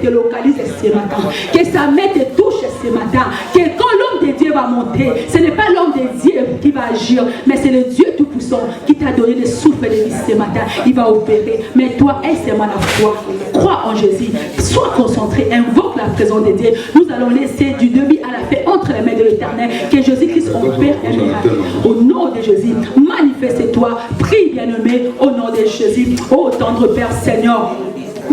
te localise ce matin. Que sa main te touche ce matin. Que quand l'homme de Dieu va monter, ce n'est pas l'homme de Dieu qui va agir, mais c'est le Dieu Tout-Puissant qui t'a donné le souffle de vie ce matin. Il va opérer. Mais toi, aie seulement la foi. Crois en Jésus. Sois concentré. Invoque la présence de Dieu. Nous allons laisser du début à la fin entre les mains de l'Éternel. Que Jésus-Christ opère un miracle. Au nom de Jésus, manifeste-toi. Prie, bien-aimé, au nom de Jésus. Ô tendre Père Seigneur,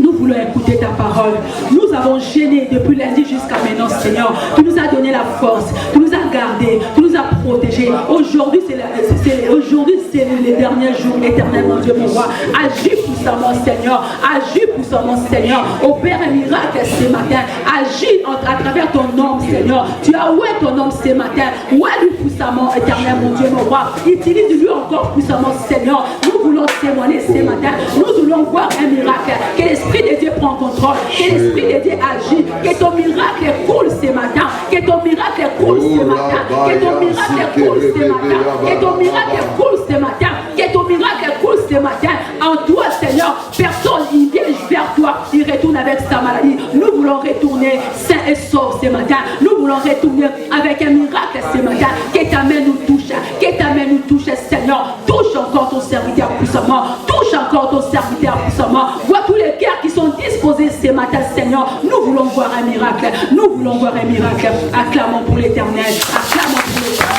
nous voulons écouter ta parole. Nous avons gêné depuis lundi jusqu'à maintenant, Seigneur. Tu nous as donné la force, tu nous as gardés, tu nous as protégés. Aujourd'hui, c'est le dernier jour, éternel, mon Dieu, mon roi. Agis puissamment, Seigneur. Agis puissamment, Seigneur. Opère un miracle ce matin. Agis à travers ton nom, Seigneur. Tu as oué ton nom ce matin. Oué-lui puissamment, éternel, mon Dieu, mon roi. Utilise-lui encore puissamment, Seigneur. Nous voulons témoigner ce matin. Nous voulons voir un miracle. Que l'Esprit de Dieu prend contrôle. Que l'Esprit de Dieu agit. Que ton miracle coule ce matin. Que ton miracle coule ce matin. Que ton miracle coule ce matin. Que ton miracle coule ce matin. Que ton miracle coule ce matin. En toi, Seigneur, personne il vient vers toi. Il retourne avec sa maladie. Nous voulons retourner sain et sauf ce matin. Nous voulons retourner avec un miracle ce matin. Que ta main nous touche. Que ta main nous touche, Seigneur. Touche encore ton serviteur puissamment. Touche encore ton serviteur puissamment. Vois tous les cœurs qui sont disposés ce matin, Seigneur. Nous voulons voir un miracle. Nous voulons voir un miracle. Acclamons pour l'Éternel. Acclamons pour l'Éternel.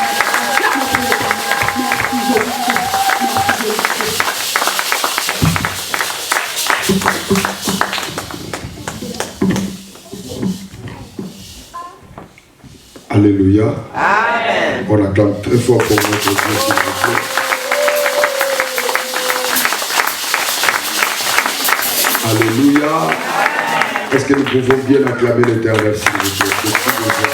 Acclamons pour l'Éternel. Merci Jésus. Alléluia. Amen. On acclame très fort pour notre Dieu. Alléluia. Est-ce que nous pouvons bien acclamer l'Éternel, s'il vous plaît?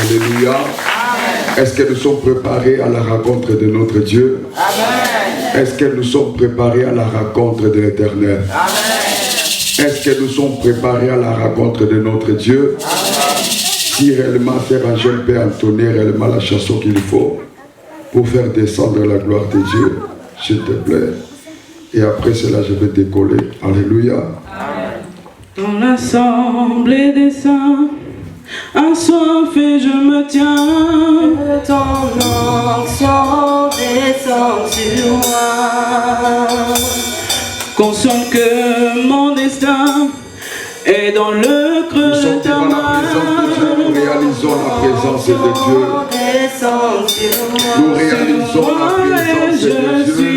Alléluia. Est-ce que nous sommes préparés à la rencontre de notre Dieu? Amen. Est-ce que nous sommes préparés à la rencontre de l'Éternel? Amen. Est-ce que nous sommes préparés à la rencontre de notre Dieu? Amen. Si réellement faire un jeune père entonner réellement la chanson qu'il faut pour faire descendre la gloire de Dieu, s'il te plaît. Et après cela, je vais décoller. Alléluia. Amen. Dans l'assemblée des saints, assoiffé je me tiens. Que ton onction descend sur moi. Consciente que mon destin est dans le creux de ta main. Nous réalisons la présence de Dieu. Nous réalisons la présence de Dieu.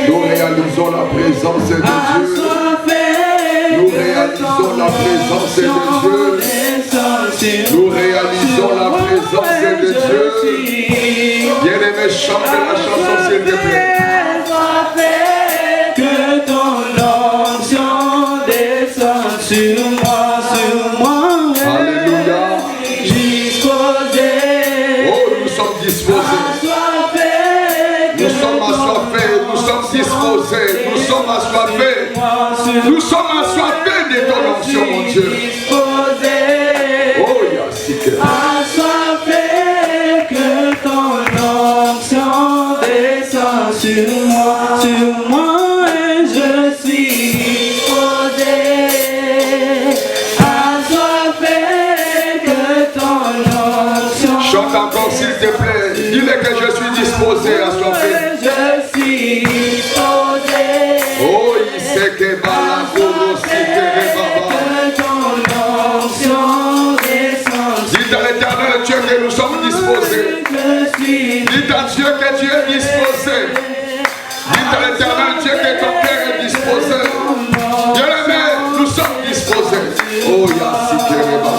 Nous réalisons la présence de Dieu. Nous réalisons la présence de Dieu. Nous réalisons la présence de Dieu. Bien-aimé, chante la chanson, s'il te plaît. Que ton onction descende sur moi, Alléluia. disposé. Oh, nous sommes disposés. Nous sommes assoiffés. Nous sommes disposés. Nous sommes assoiffés. Nous sommes assoiffés de ton onction, mon Dieu. Oh, Yassike. Assoiffé, que ton onction descende sur moi, et je suis disposé. Assoiffé, que ton onction. Chante encore, s'il te plaît. Dis-le que je suis disposé, assoiffé. Je suis disposé. Oh, il sait que Balakoro, Que ton onction descende. dites à l'Éternel Dieu que nous sommes disposés. Je suis Dites à Dieu que tu es disposé. Dites à l'Éternel Dieu que ton cœur est disposé. Bien-aimé, nous sommes disposés. Oh, Yassike Reba.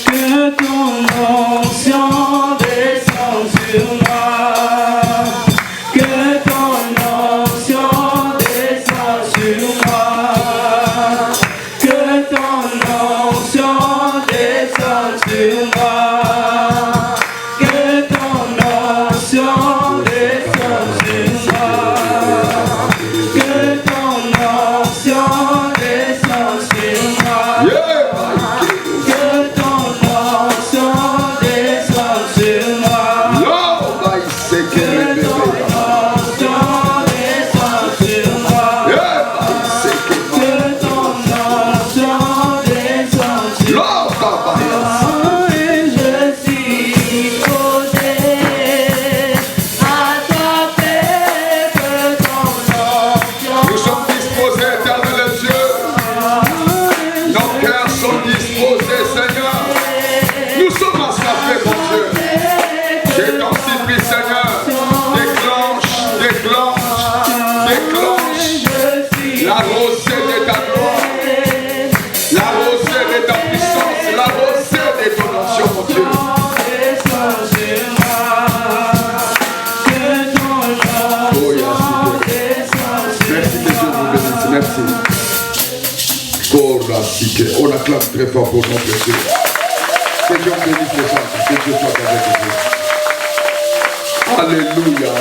Que ton onction descende sur moi. Que ton onction descende sur moi. Que ton onction descende sur moi. Que ton onction descende sur moi. Que ton onction descende sur moi. Yeah. Que ton onction descende sur moi. Lord, I say que Que ton onction Nous sommes disposés, éternel Dieu. Nos cœurs sont disposés, Seigneur. Nous sommes assoiffés, mon Dieu. Je t'en supplie, Seigneur. Déclenche la rosée de ta gloire, la rosée de ta puissance, la rosée de ton onction, mon Dieu. Oh, merci que Dieu vous bénisse, merci. On acclame très fort pour notre Dieu. Que Dieu bénisse les gens, que Dieu soit avec vous. Alléluia.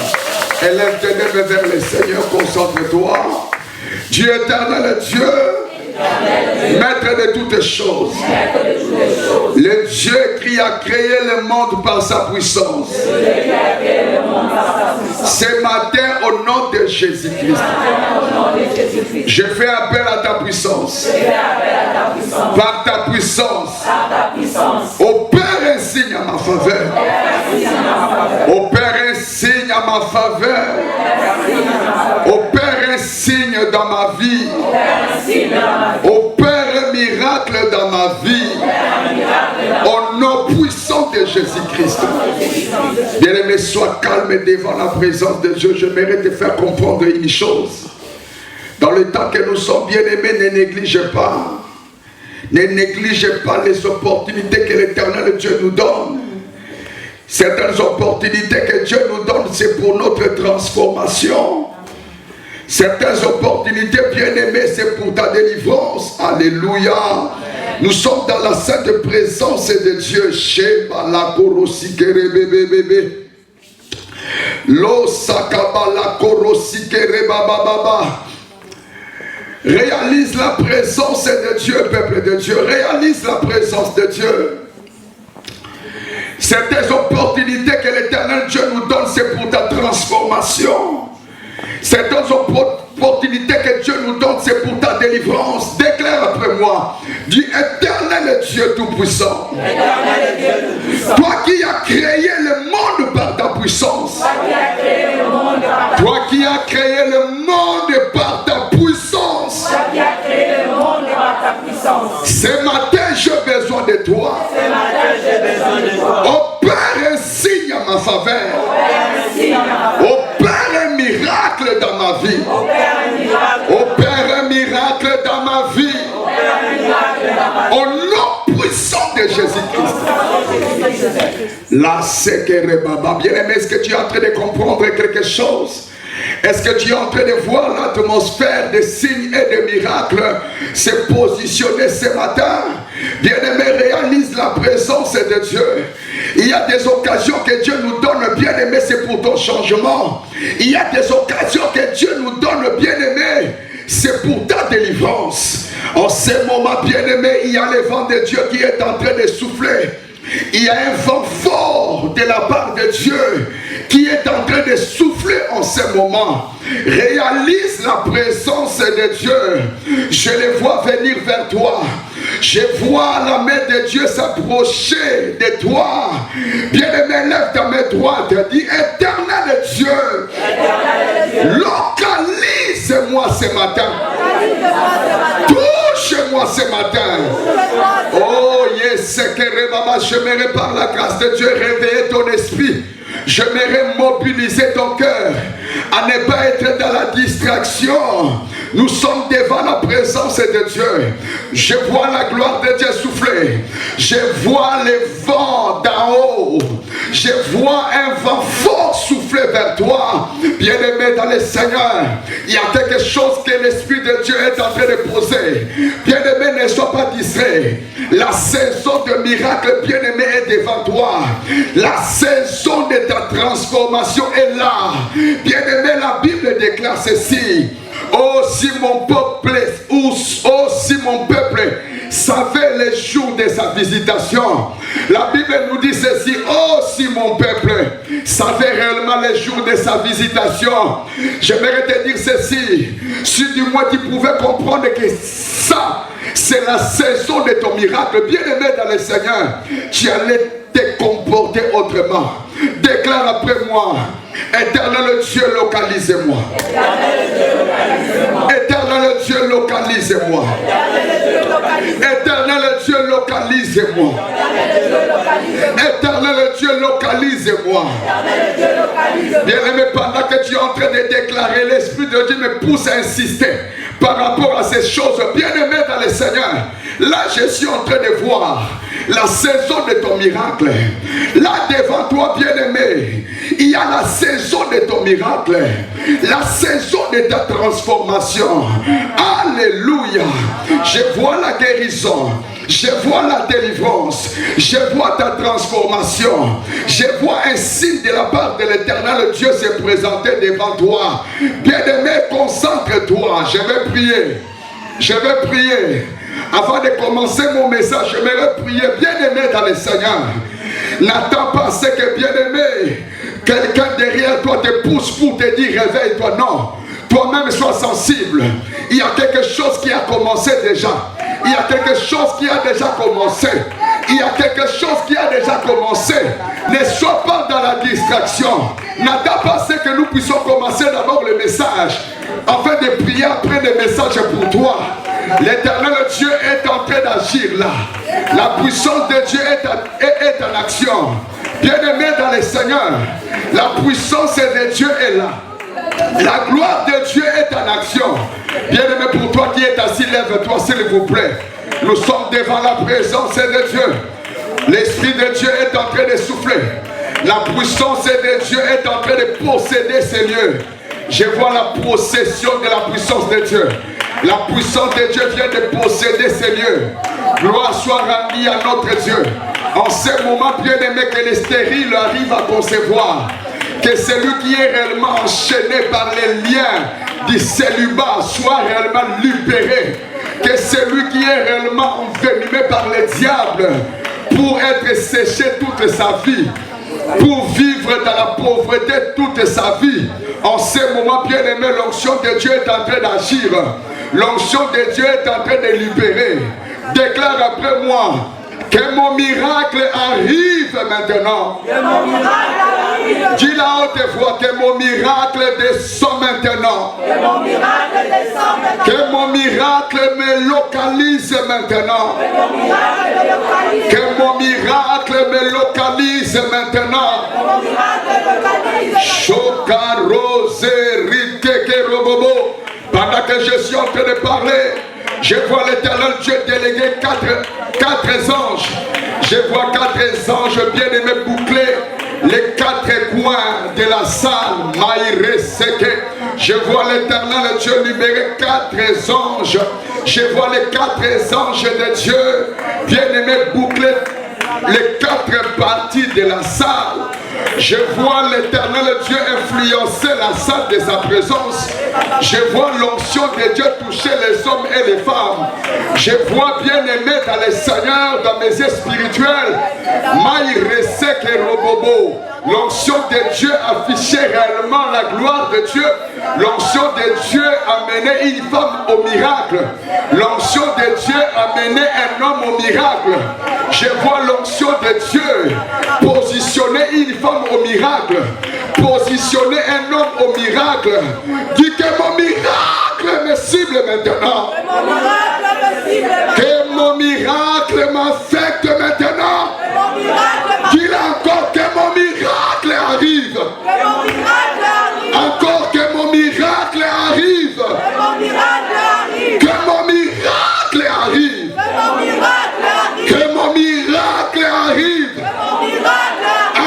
Élève tes mains vers le Seigneur, concentre-toi. Dieu éternel, Dieu, maître de toutes choses. Le Dieu qui a créé le monde par sa puissance. Ce matin, au nom de Jésus-Christ, je fais appel à ta puissance. Par ta puissance, opère un signe à ma faveur. Opère un signe à ma faveur. Opère un signe dans ma vie. Opère un miracle dans ma vie. Au nom puissant de Jésus-Christ. Bien-aimé, sois calme devant la présence de Dieu. Je mérite de faire comprendre une chose. Dans le temps que nous sommes bien-aimés, ne négligez pas. Ne négligez pas les opportunités que l'Éternel Dieu nous donne. Certaines opportunités que Dieu nous donne, c'est pour notre transformation. Certaines opportunités, bien-aimées, c'est pour ta délivrance. Alléluia. Nous sommes dans la sainte présence de Dieu. Sheba la korosi kerebebebebe. Lo sakaba la korosi kerebababa. Réalise la présence de Dieu, peuple de Dieu. Réalise la présence de Dieu. Certaines opportunités que l'Éternel Dieu nous donne, c'est pour ta transformation. Certaines opportunités que Dieu nous donne, c'est pour ta délivrance. Déclare après moi. Dis éternel Dieu Tout-Puissant. Toi qui as créé le monde par ta puissance. Toi qui as créé le monde par ta puissance. Ce matin, j'ai besoin de toi. Opère un signe à ma faveur. Opère un miracle dans ma vie. Opère un miracle dans ma vie. Au nom puissant de Jésus-Christ. La sekere baba. Bien-aimé, est-ce que tu es en train de comprendre quelque chose? Est-ce que tu es en train de voir l'atmosphère des signes et des miracles se positionner ce matin? Bien-aimé, réalise la présence de Dieu. Il y a des occasions que Dieu nous donne, bien-aimé, c'est pour ton changement. Il y a des occasions que Dieu nous donne, bien-aimé, c'est pour ta délivrance. En ce moment, bien-aimé, il y a le vent de Dieu qui est en train de souffler. Il y a un vent fort de la part de Dieu qui est en train de souffler en ce moment. Réalise la présence de Dieu. Je les vois venir vers toi. Je vois la main de Dieu s'approcher de toi. Bien-aimé, lève ta main droite. Dis éternel Dieu. Localise-moi ce matin. Touche-moi ce matin. Oh yes, j'aimerais par la grâce de Dieu réveiller ton esprit. J'aimerais mobiliser ton cœur à ne pas être dans la distraction. Nous sommes devant la présence de Dieu. Je vois la gloire de Dieu souffler. Je vois les vents d'en haut. Je vois un vent fort souffler vers toi. Bien-aimé dans le Seigneur, il y a quelque chose que l'Esprit de Dieu est en train de poser. Bien-aimé, ne sois pas distrait. La saison de miracle, bien-aimé, est devant toi. La saison de ta transformation est là. Bien-aimé, la Bible déclare ceci. Oh si mon peuple savait les jours de sa visitation. La Bible nous dit ceci: oh, si mon peuple savait réellement les jours de sa visitation. J'aimerais te dire ceci: si du moins tu pouvais comprendre que ça, c'est la saison de ton miracle, bien aimé dans le Seigneur, tu allais te comporter autrement. Déclare après moi: Éternel Dieu, localise-moi. Éternel Dieu, localise-moi. Éternel Dieu, localise-moi. Éternel Dieu, localise-moi. Bien-aimé, pendant que tu es en train de déclarer, l'Esprit de Dieu me pousse à insister par rapport à ces choses. Bien-aimé dans le Seigneur, là je suis en train de voir la saison de ton miracle. Là devant toi, bien-aimé, il y a la saison de ton miracle, la saison de ta transformation. Alléluia. Je vois la guérison, je vois la délivrance, je vois ta transformation, je vois un signe de la part de l'Éternel Dieu se présenter devant toi. Bien-aimé, concentre-toi. Je vais prier. Je vais prier. Avant de commencer mon message, je vais prier. Bien-aimé dans le Seigneur, n'attends pas ce que, bien-aimé, quelqu'un derrière toi te pousse pour te dire réveille-toi. Non, toi-même sois sensible. Il y a quelque chose qui a commencé déjà. Il y a quelque chose qui a déjà commencé. Il y a quelque chose qui a déjà commencé. Ne sois pas dans la distraction. N'attends pas ce que nous puissions commencer d'abord le message, afin de prier après le message pour toi. L'Éternel Dieu est en train d'agir là. La puissance de Dieu est en action. Bien-aimé dans le Seigneur, la puissance de Dieu est là. La gloire de Dieu est en action. Bien-aimé, pour toi qui es assis, lève-toi s'il vous plaît. Nous sommes devant la présence de Dieu. L'Esprit de Dieu est en train de souffler. La puissance de Dieu est en train de posséder ces lieux. Je vois la possession de la puissance de Dieu. La puissance de Dieu vient de posséder ces lieux. Gloire soit rendue à notre Dieu. En ce moment, bien-aimé, que les stériles arrivent à concevoir, que celui qui est réellement enchaîné par les liens du célibat soit réellement libéré. Que celui qui est réellement envenimé par le diable pour être séché toute sa vie, pour vivre dans la pauvreté toute sa vie. En ce moment, bien-aimé, l'onction de Dieu est en train d'agir. L'onction de Dieu est en train de libérer. Déclare après moi que mon miracle arrive maintenant. Dis la haute voix que mon miracle descend maintenant. Que mon miracle me localise maintenant. Que mon miracle me localise maintenant. Pendant que je suis en train de parler, je vois l'Éternel Dieu déléguer quatre anges. Je vois 4 anges bien-aimés bouclés les 4 coins de la salle. Je vois l'Éternel Dieu libérer 4 anges. Je vois les 4 anges de Dieu bien-aimés boucler les 4 parties de la salle. Je vois l'Éternel Dieu influencer la salle de sa présence. Je vois l'onction de Dieu toucher les hommes et les femmes. Je vois bien-aimé dans les Seigneurs, dans mes yeux spirituels, l'onction de Dieu affichait réellement la gloire de Dieu. L'onction de Dieu amenait une femme au miracle. L'onction de Dieu amenait un homme au miracle. Je vois l'onction de Dieu positionner une femme au miracle, positionner un homme au miracle. Dis que mon miracle me cible maintenant. Que mon miracle m'affecte maintenant. Dis encore que mon miracle arrive. Encore que mon miracle arrive. Que mon miracle arrive. Que mon miracle arrive.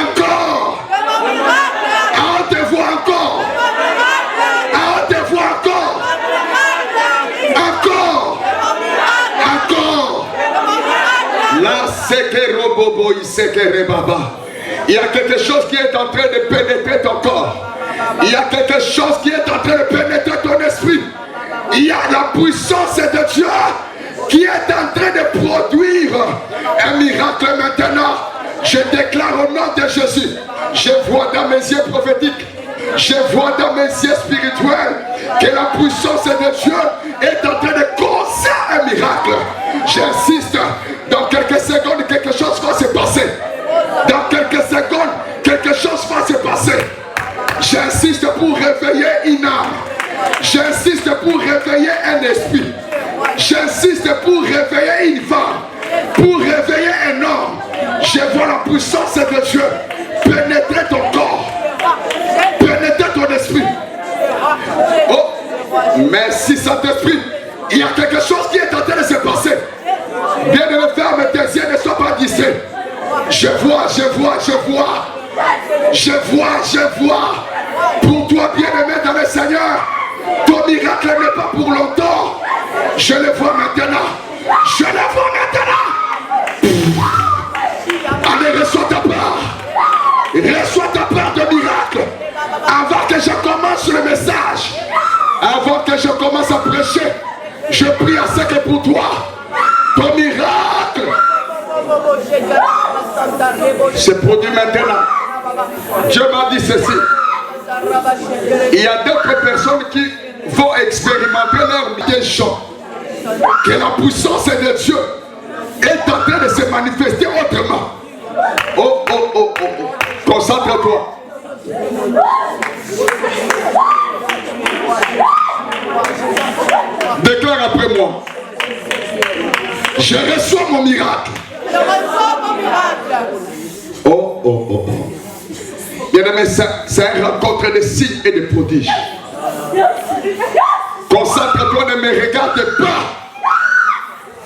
Encore. Hâte-vous encore. Hâte-vous encore. Encore. Encore. La sekero bobo isekere baba. Il y a quelque chose qui est en train de pénétrer ton corps. Il y a quelque chose qui est en train de pénétrer ton esprit. Il y a la puissance de Dieu qui est en train de produire un miracle maintenant. Je déclare au nom de Jésus, je vois dans mes yeux prophétiques, je vois dans mes yeux spirituels que la puissance de Dieu est en train de causer un miracle. J'insiste, dans quelques secondes, quelque chose va se passer. Dans quelques secondes, quelque chose va se passer. J'insiste pour réveiller une âme. J'insiste pour réveiller un esprit. J'insiste pour réveiller une femme. Pour réveiller un homme. Je vois la puissance de Dieu pénétrer ton corps. Pénétrer ton esprit. Oh, merci Saint-Esprit. Il y a quelque chose qui est en train de se passer. Bien-aimé, ferme tes yeux, ne sois pas distrait. Je vois. Pour toi, bien-aimé dans le Seigneur, ton miracle n'est pas pour longtemps. Je le vois maintenant. Allez, reçois ta part. Reçois ta part de miracle. Avant que je commence le message, avant que je commence à prêcher, je prie à ce que pour toi, ton miracle se produit maintenant. Dieu m'a dit ceci. Il y a d'autres personnes qui vont expérimenter leur mission. Que la puissance de Dieu est en train de se manifester autrement. Oh. Concentre-toi. Déclare après moi. Je reçois mon miracle. Oh. Bien-aimé, c'est une rencontre de signes et de prodiges. Concentre-toi, ne me regarde pas.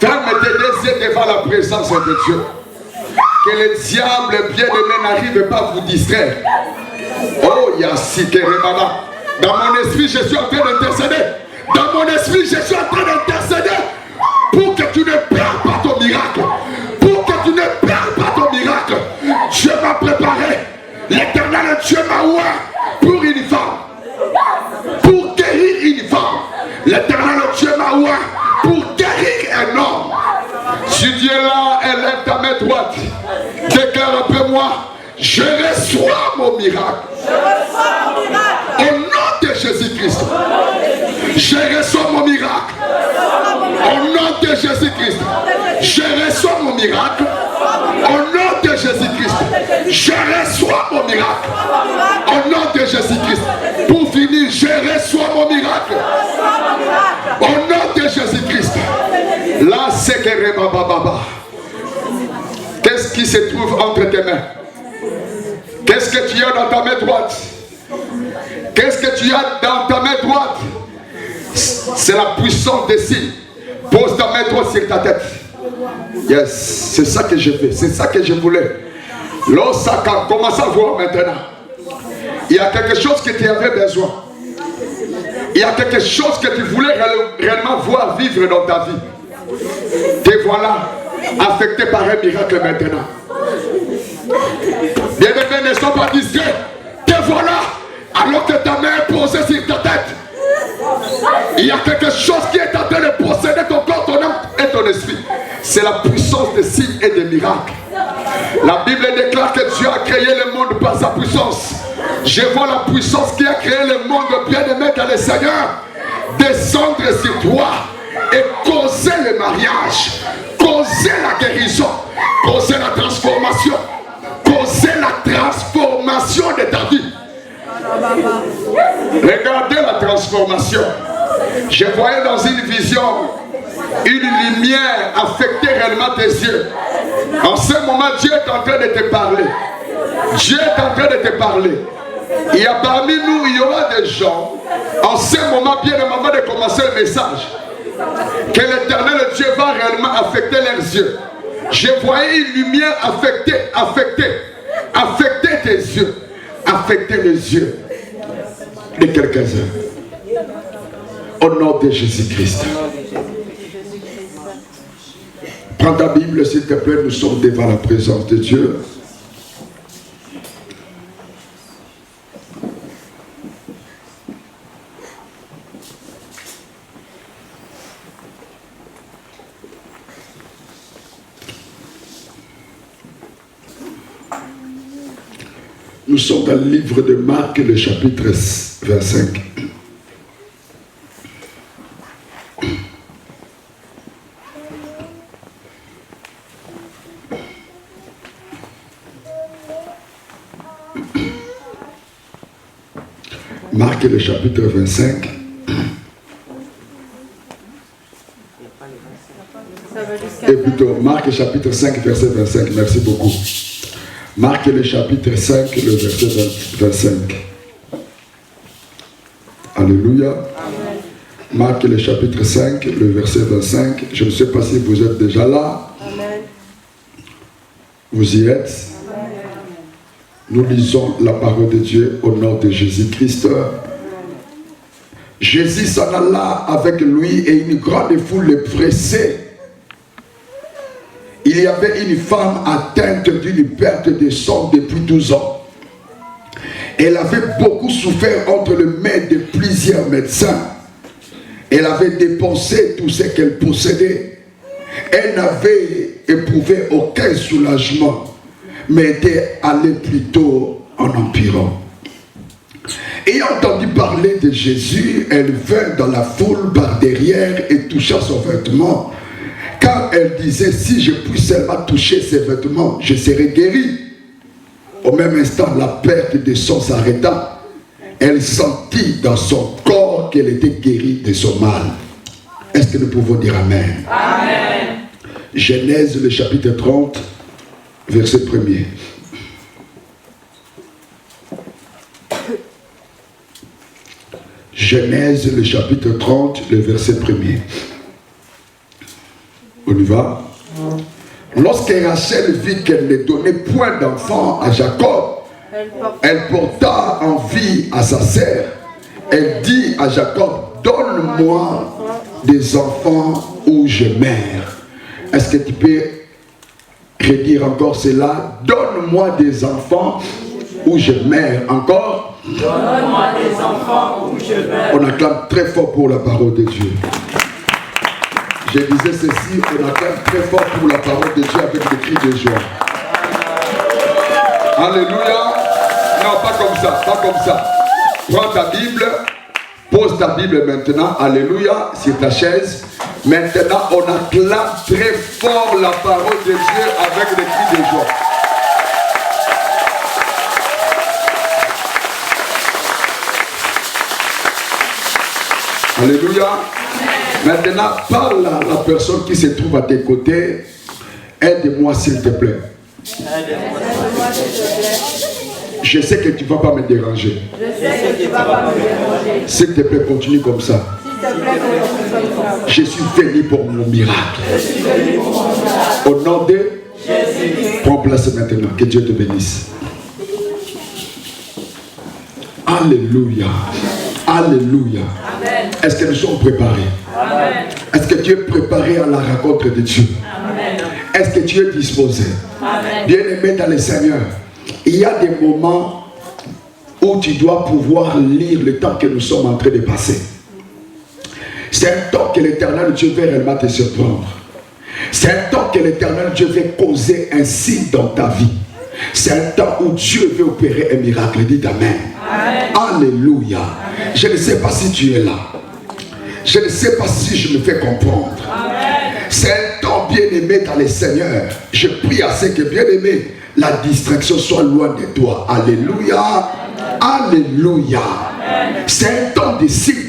Ferme tes deux yeux devant la présence de Dieu. Que le diable bien-aimé n'arrive pas à vous distraire. Oh, Yassikerebaba. Dans mon esprit, je suis en train d'intercéder. Dans mon esprit, je suis en train d'intercéder pour que tu ne perds pas ton miracle. Pour que tu ne perds pas ton miracle. Dieu m'a préparé. L'Éternel Dieu m'a ouvert pour une femme. Pour guérir une femme. L'Éternel Dieu m'a ouvert pour guérir un homme. Si Dieu est là, élève ta main droite. Déclare après moi, je reçois mon miracle. Au nom de Jésus-Christ. Je reçois mon miracle. Au nom de Jésus-Christ. Je reçois mon miracle. Au nom de Jésus-Christ. Je reçois mon miracle. Au nom de Jésus-Christ. Pour finir, je reçois mon miracle. Au nom de Jésus-Christ. Là, c'est que Baba. Qu'est-ce qui se trouve entre tes mains? Qu'est-ce que tu as dans ta main droite? Qu'est-ce que tu as dans ta main droite? C'est la puissance des signes. Pose ta main droite sur ta tête. Yes, c'est ça que je fais. C'est ça que je voulais. L'Osaka, commence à voir maintenant. Il y a quelque chose que tu avais besoin. Il y a quelque chose que tu voulais réellement voir vivre dans ta vie. Te voilà affecté par un miracle maintenant. Bien-aimé, ne sois pas distrait. Te voilà alors que ta main est posée sur ta tête. Il y a quelque chose qui est en train de posséder ton corps, ton âme et ton esprit. C'est la puissance des signes et des miracles. La Bible déclare que Dieu a créé le monde par sa puissance. Je vois la puissance qui a créé le monde, bien-aimé dans le Seigneur, descendre sur toi et causer le mariage, causer la guérison, causer la transformation, causer la transformation de ta vie. Regardez la transformation. Je voyais dans une vision une lumière affecter réellement tes yeux. En ce moment, Dieu est en train de te parler. Dieu est en train de te parler. Il y a parmi nous, il y aura des gens, en ce moment, bien avant de commencer le message, que l'Éternel Dieu va réellement affecter leurs yeux. Je voyais une lumière affecter tes yeux, affecter les yeux de quelques-uns. Au nom de Jésus-Christ. Prends ta Bible, s'il te plaît, nous sommes devant la présence de Dieu. Nous sommes dans le livre de Marc, le chapitre 25. Marc, le chapitre 25. Et plutôt, Marc, chapitre 5, verset 25. Merci beaucoup. Marc, le chapitre 5, le verset 25. Alléluia. Amen. Marc, le chapitre 5, le verset 25. Je ne sais pas si vous êtes déjà là. Amen. Vous y êtes. Amen. Nous lisons la parole de Dieu au nom de Jésus-Christ. Jésus s'en alla avec lui et une grande foule le pressait. Il y avait une femme atteinte d'une perte de sang depuis 12 ans. Elle avait beaucoup souffert entre les mains de plusieurs médecins. Elle avait dépensé tout ce qu'elle possédait. Elle n'avait éprouvé aucun soulagement, mais était allée plutôt en empirant. Ayant entendu parler de Jésus, elle vint dans la foule par derrière et toucha son vêtement. Car elle disait, si je puis seulement toucher ses vêtements, je serai guérie. Au même instant, la perte de sang s'arrêta. Elle sentit dans son corps qu'elle était guérie de son mal. Est-ce que nous pouvons dire Amen? Amen. Genèse, le chapitre 30, verset 1er. Genèse, le chapitre 30, le verset 1er. On y va. Lorsque Rachel vit qu'elle ne donnait point d'enfant à Jacob, elle porta envie à sa sœur. Elle dit à Jacob, donne-moi des enfants ou je meurs. Est-ce que tu peux redire encore cela? Donne-moi des enfants ou je meurs. Encore? Donne-moi des enfants ou je meurs. On acclame très fort pour la parole de Dieu. Je disais ceci, on acclame très fort pour la parole de Dieu avec des cris de joie. Alléluia. Non, pas comme ça, pas comme ça. Prends ta Bible, pose ta Bible maintenant, alléluia, sur ta chaise. Maintenant, on acclame très fort la parole de Dieu avec des cris de joie. Alléluia. Maintenant, parle à la personne qui se trouve à tes côtés. Aide-moi s'il te plaît. Je sais que tu ne vas pas me déranger. S'il te plaît, continue comme ça. Je suis venu pour mon miracle. Au nom de Jésus. Prends place maintenant. Que Dieu te bénisse. Alléluia. Alléluia. Est-ce que nous sommes préparés? Amen. Est-ce que tu es préparé à la rencontre de Dieu? Amen. Est-ce que tu es disposé? Bien-aimé dans le Seigneur, il y a des moments où tu dois pouvoir lire le temps que nous sommes en train de passer. C'est un temps que l'Éternel Dieu veut réellement te surprendre. C'est un temps que l'Éternel Dieu veut causer un signe dans ta vie. C'est un temps où Dieu veut opérer un miracle. Dites Amen. Amen. Alléluia. Amen. Je ne sais pas si tu es là. Je ne sais pas si je me fais comprendre. C'est un temps bien-aimé dans le Seigneur. Je prie à ce que bien-aimé, la distraction soit loin de toi. Alléluia. Alléluia. C'est un temps de signe.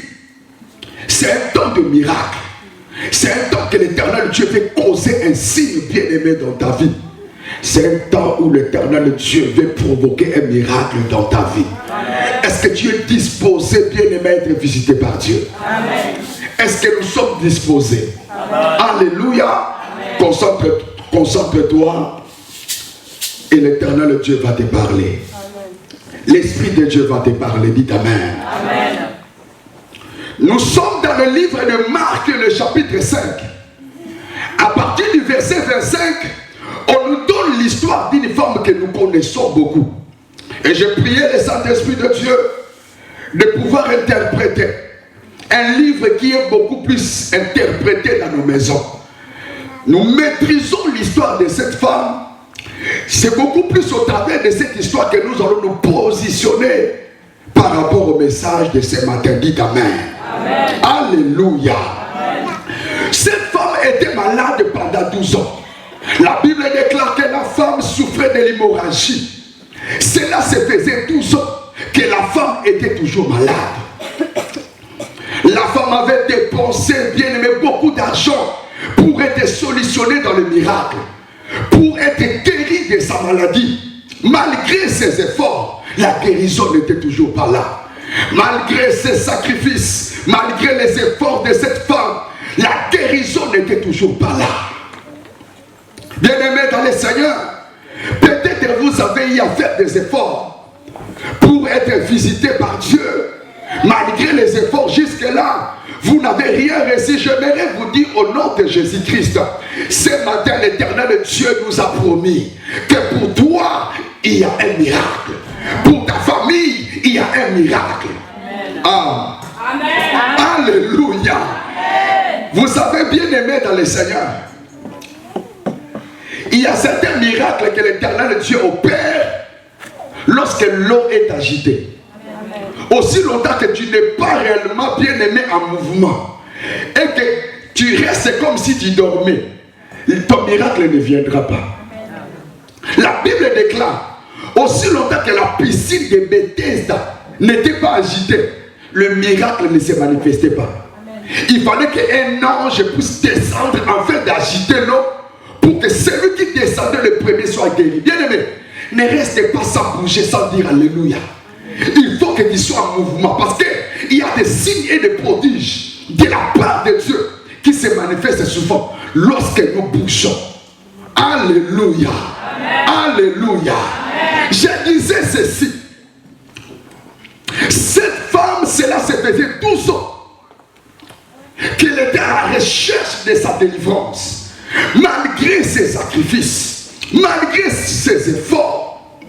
C'est un temps de miracle. C'est un temps que l'Éternel Dieu veut causer un signe bien-aimé dans ta vie. C'est un temps où l'Éternel Dieu veut provoquer un miracle dans ta vie. Est-ce que tu es disposé, bien-aimé, à être visité par Dieu? Amen. Est-ce que nous sommes disposés? Amen. Alléluia. Concentre-toi et l'Éternel Dieu va te parler. L'Esprit de Dieu va te parler. Dites Amen. Amen. Nous sommes dans le livre de Marc, le chapitre 5. À partir du verset 25, on nous donne l'histoire d'une femme que nous connaissons beaucoup. Et j'ai prié le Saint-Esprit de Dieu de pouvoir interpréter un livre qui est beaucoup plus interprété dans nos maisons. Nous maîtrisons l'histoire de cette femme C'est beaucoup plus au travers de cette histoire que nous allons nous positionner par rapport au message de ce matin. Dites Amen. Amen. Alléluia. Amen. Cette femme était malade pendant 12 ans. La Bible déclare que la femme souffrait de l'hémorragie. Cela se faisait 12 ans que la femme était toujours malade. La femme avait dépensé, bien aimé, beaucoup d'argent pour être solutionnée dans le miracle, pour être guérie de sa maladie. Malgré ses efforts, la guérison n'était toujours pas là. Malgré ses sacrifices, malgré les efforts de cette femme, la guérison n'était toujours pas là. Bien-aimés dans le Seigneur, peut-être vous avez eu à faire des efforts pour être visité par Dieu. Malgré les efforts jusque-là, vous n'avez rien reçu. J'aimerais vous dire au nom de Jésus-Christ, ce matin l'Éternel Dieu nous a promis que pour toi, il y a un miracle. Pour ta famille, il y a un miracle. Amen. Amen. Alléluia. Amen. Vous savez, bien aimé dans le Seigneur, il y a certains miracles que l'Éternel Dieu opère lorsque l'eau est agitée. Aussi longtemps que tu n'es pas réellement bien aimé en mouvement et que tu restes comme si tu dormais, ton miracle ne viendra pas. La Bible déclare, aussi longtemps que la piscine de Bethesda n'était pas agitée, le miracle ne se manifestait pas. Il fallait qu'un ange puisse descendre afin d'agiter l'eau pour que celui qui descendait le premier soit guéri. Bien aimé, ne restez pas sans bouger, sans dire Alléluia. Il faut que tu sois en mouvement parce qu'il y a des signes et des prodiges de la part de Dieu qui se manifestent souvent lorsque nous bougeons. Alléluia. Amen. Alléluia. Amen. Je disais ceci. Cette femme, cela se faisait 12 ans qu'elle était à la recherche de sa délivrance. Malgré ses sacrifices, malgré ses efforts,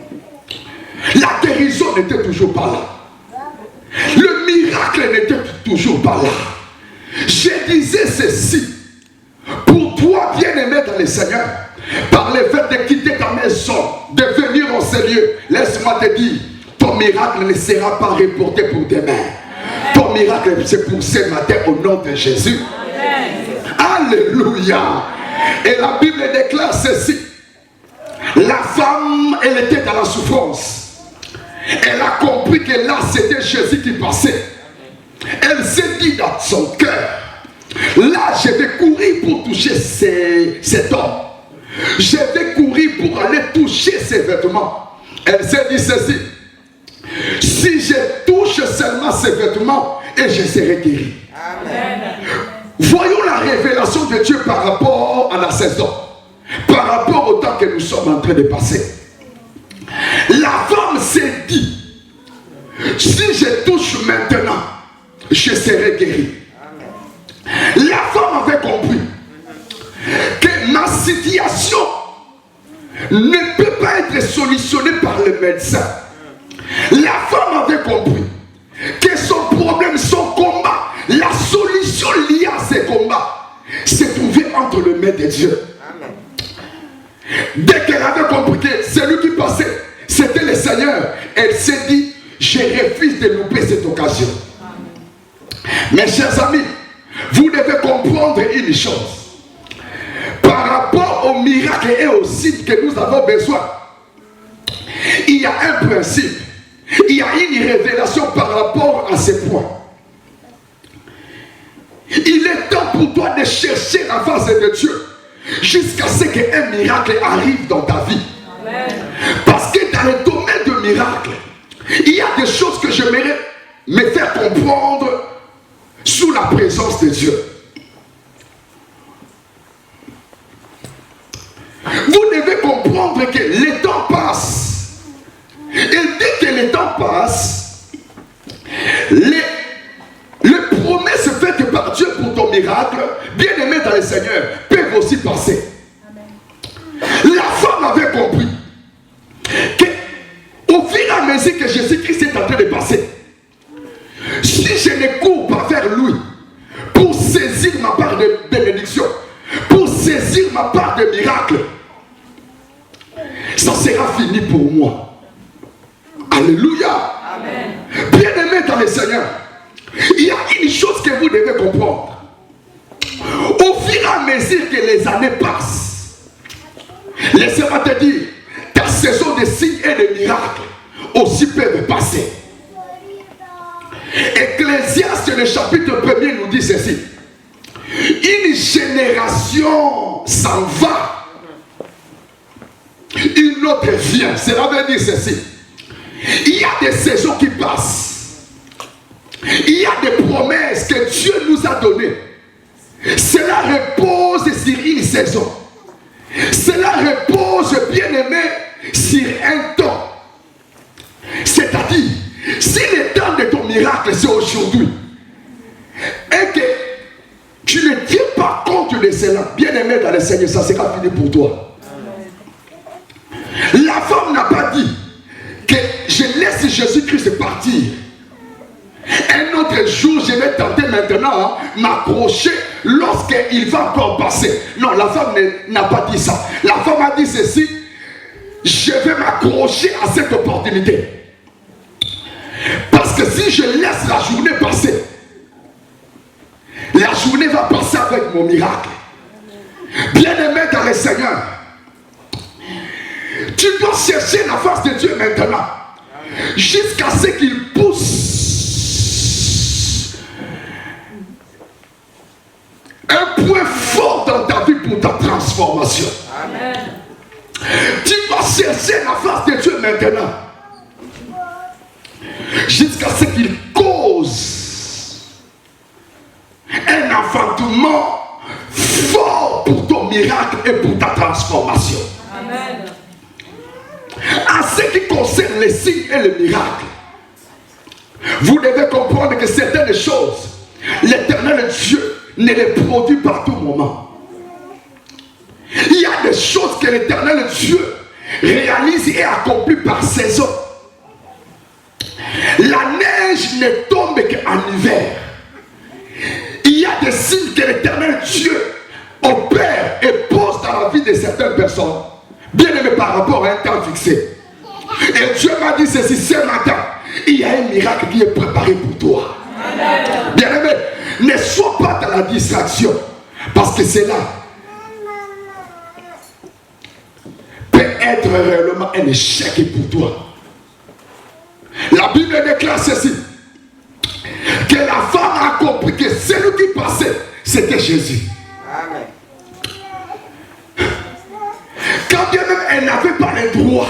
la guérison n'était toujours pas là. Le miracle n'était toujours pas là. Je disais ceci. Pour toi, bien-aimé dans le Seigneur, par le fait de quitter ta maison, de venir en ce lieu, laisse-moi te dire, ton miracle ne sera pas reporté pour demain. Ton miracle, c'est pour ce matin au nom de Jésus. Alléluia. Et la Bible déclare ceci. La femme, elle était dans la souffrance. Elle a compris que là, c'était Jésus qui passait. Elle s'est dit dans son cœur, là, je vais courir pour toucher cet homme. Je vais courir pour aller toucher ses vêtements. Elle s'est dit ceci. Si je touche seulement ses vêtements, et je serai guéri. Amen. Voyons la révélation de Dieu par rapport à la saison. Par rapport au temps que nous sommes en train de passer. La femme s'est dit, si je touche maintenant, je serai guéri. La femme avait compris que ma situation ne peut pas être solutionnée par le médecin. La femme avait compris que son problème, son combat, la solution liée à ces combats, se trouvait entre les mains de Dieu. Dès qu'elle avait compris que celui qui passait, c'était le Seigneur, elle s'est dit, je refuse de louper cette occasion. Mes chers amis, vous devez comprendre une chose. Par rapport au miracle et au signe que nous avons besoin, il y a un principe, il y a une révélation par rapport à ces points. Il est temps pour toi de chercher la face de Dieu jusqu'à ce qu'un miracle arrive dans ta vie. Amen. Parce que dans le domaine du miracle, il y a des choses que j'aimerais me faire comprendre sous la présence de Dieu. Vous devez comprendre que le temps passe. Et dès que le temps passe, les promesses faites par Dieu pour ton miracle, bien aimé dans le Seigneur, peuvent aussi passer. Amen. La femme avait compris qu'au fur et à mesure que Jésus-Christ est en train de passer, si je ne cours pas vers lui pour saisir ma part de bénédiction, pour saisir ma part de miracle, pour moi. Alléluia. Bien-aimés dans le Seigneur, il y a une chose que vous devez comprendre. Au fur et à mesure que les années passent, laissez-moi te dire, ta saison de signes et de miracles aussi peuvent passer. Ecclésiaste, le chapitre 1er nous dit ceci. Une génération s'en va, une autre vient. Cela veut dire ceci. Il y a des saisons qui passent. Il y a des promesses que Dieu nous a données. Cela repose sur une saison. Cela repose, bien aimé, sur un temps. C'est-à-dire, si le temps de ton miracle c'est aujourd'hui, et que tu ne tiens pas compte de cela, bien aimé dans le Seigneur, ça sera fini pour toi. La femme n'a pas dit que je laisse Jésus-Christ partir. Un autre jour, je vais tenter maintenant m'accrocher lorsqu'il va encore passer. Non, la femme n'a pas dit ça. La femme a dit ceci: je vais m'accrocher à cette opportunité. Parce que si je laisse la journée passer, la journée va passer avec mon miracle. Bien-aimé dans le Seigneur, tu dois chercher la face de Dieu maintenant, jusqu'à ce qu'il pousse un point fort dans ta vie pour ta transformation. Amen. Tu dois chercher la face de Dieu maintenant, jusqu'à ce qu'il cause un enfantement fort pour ton miracle et pour ta transformation. Amen. En ce qui concerne les signes et les miracles, vous devez comprendre que certaines choses, l'Éternel Dieu ne les produit pas à tout moment. Il y a des choses que l'Éternel Dieu réalise et accomplit par saison. La neige ne tombe qu'en hiver. Il y a des signes que l'Éternel Dieu opère et pose dans la vie de certaines personnes, bien aimé par rapport à un temps fixé. Et Dieu m'a dit ceci: ce matin, il y a un miracle qui est préparé pour toi. Bien aimé, ne sois pas dans la distraction, parce que cela peut être réellement un échec pour toi. La Bible déclare ceci: que la femme a compris que celui qui passait, c'était Jésus. Amen. Quand bien même elle n'avait pas le droit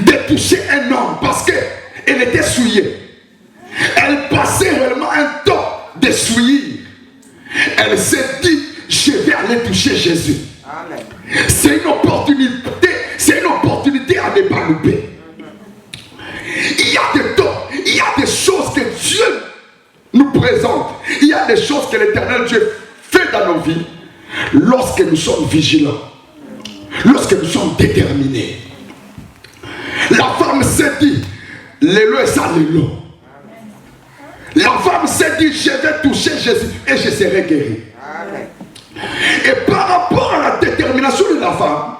de toucher un homme parce qu'elle était souillée, elle passait réellement un temps de souillir. Elle s'est dit: je vais aller toucher Jésus. Amen. C'est une opportunité à ne pas louper. Il y a des temps, il y a des choses que Dieu nous présente. Il y a des choses que l'Éternel Dieu fait dans nos vies lorsque nous sommes vigilants, lorsque nous sommes déterminés. La femme s'est dit: l'élo est ça, l'élo. La femme s'est dit: je vais toucher Jésus et je serai guéri. Et par rapport à la détermination de la femme,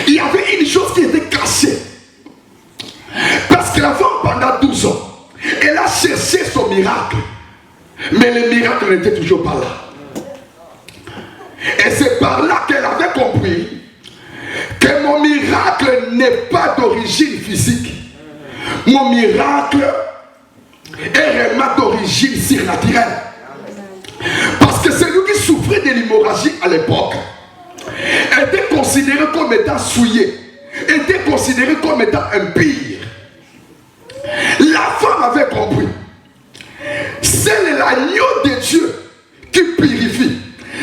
il y avait une chose qui était cachée. Parce que la femme, pendant 12 ans, elle a cherché son miracle. Mais le miracle n'était toujours pas là. Et c'est par là qu'elle avait compris que mon miracle n'est pas d'origine physique. Mon miracle est réellement d'origine surnaturelle. Parce que celui qui souffrait de l'hémorragie à l'époque était considéré comme étant souillé, était considéré comme étant impur. La femme avait compris. C'est l'agneau de Dieu qui purifie.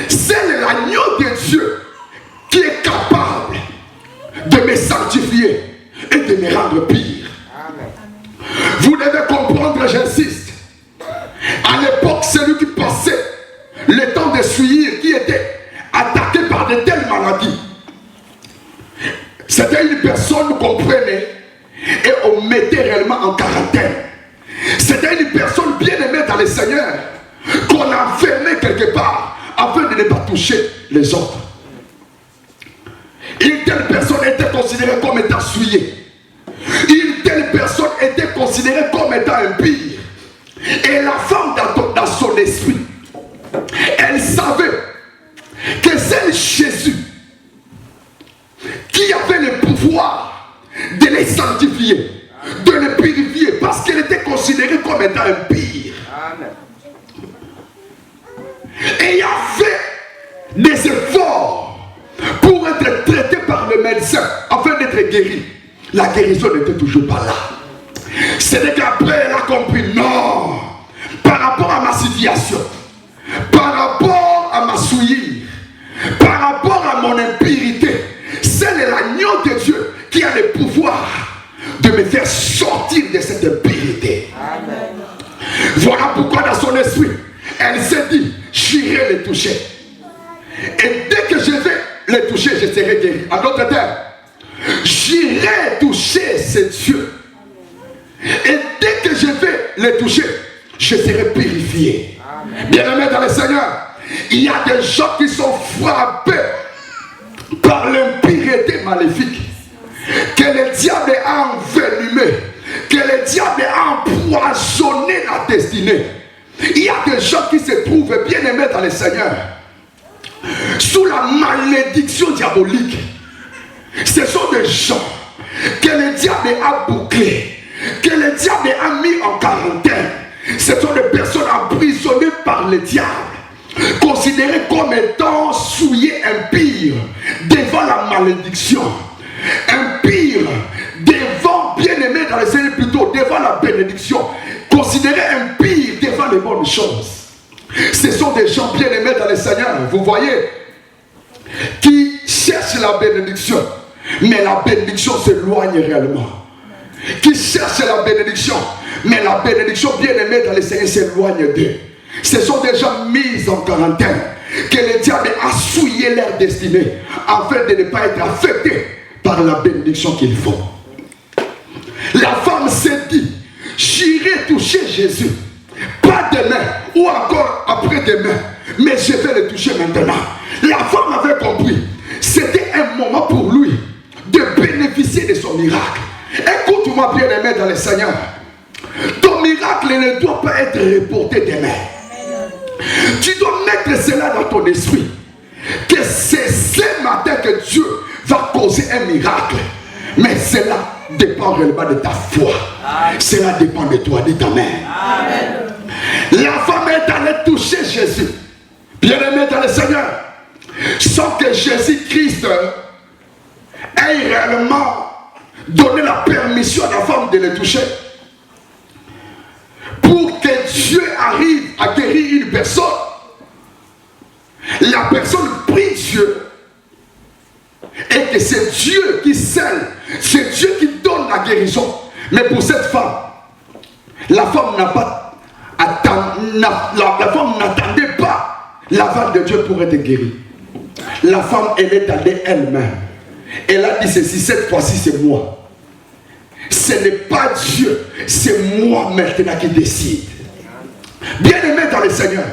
C'est l'agneau de Dieu qui est capable de me sanctifier et de me rendre pire. Vous devez comprendre, j'insiste. À l'époque, celui qui passait le temps de souillir, qui était attaqué par de telles maladies, c'était une personne, vous comprenez, et on mettait réellement en quarantaine. C'était une personne bien aimée dans le Seigneur qu'on enfermait quelque part afin de ne pas toucher les autres. Une telle personne était considérée comme étant souillée. Une telle personne était considérée comme étant impie. Et la femme dans son esprit, elle savait que c'est Jésus qui avait le pouvoir de les sanctifier, de les purifier, parce qu'elle était considérée comme étant impie. Et il a fait des efforts pour être traité par le médecin afin d'être guéri. La guérison n'était toujours pas là. C'est qu'après elle a compris, non, par rapport à ma situation, par rapport à ma souillure, par rapport à mon impurité, c'est l'agneau de Dieu qui a le pouvoir de me faire sortir de cette impurité. Amen. Voilà pourquoi dans son esprit, elle s'est dit, j'irai les toucher. Et dès que je vais les toucher, je serai guéri. En d'autres termes, j'irai toucher ces dieux. Et dès que je vais les toucher, je serai purifié. Bien-aimés dans le Seigneur, il y a des gens qui sont frappés par l'impureté maléfique que le diable a envenimé, que le diable a empoisonné la destinée. Il y a des gens qui se trouvent bien-aimés dans le Seigneur sous la malédiction diabolique. Ce sont des gens que le diable a bouclés, que le diable a mis en quarantaine. Ce sont des personnes emprisonnées par le diable, considérées comme étant souillées, impires devant la malédiction, impires devant, bien-aimés dans le Seigneur, plutôt devant la bénédiction, considérées impires devant les bonnes choses. Ce sont des gens bien-aimés dans le Seigneur, vous voyez, qui cherchent la bénédiction, mais la bénédiction s'éloigne réellement. Qui cherchent la bénédiction, mais la bénédiction bien-aimée dans le Seigneur s'éloigne d'eux. Ce sont des gens mis en quarantaine, que le diable a souillé leur destinée, afin de ne pas être affectés par la bénédiction qu'ils font. La femme s'est dit, j'irai toucher Jésus, pas demain ou encore après-demain, mais je vais le toucher maintenant. La femme avait compris, c'était un moment pour lui de bénéficier de son miracle. Écoute-moi bien-aimé dans le Seigneur, ton miracle ne doit pas être reporté demain. Tu dois mettre cela dans ton esprit, que c'est ce matin que Dieu va causer un miracle. Mais cela dépend réellement de ta foi. Cela dépend de toi, dis amen. La femme est allée toucher Jésus, bien-aimé dans le Seigneur, sans que Jésus-Christ ait réellement donné la permission à la femme de le toucher. Pour que Dieu arrive à guérir une personne, la personne prie Dieu, et que c'est Dieu qui scelle, c'est Dieu qui donne la guérison. Mais pour cette femme, la femme n'attendait pas l'aval de Dieu pour être guérie. La femme, elle est allée elle-même. Elle a dit ceci, cette fois-ci c'est moi. Ce n'est pas Dieu, c'est moi maintenant qui décide. Bien-aimé dans le Seigneur,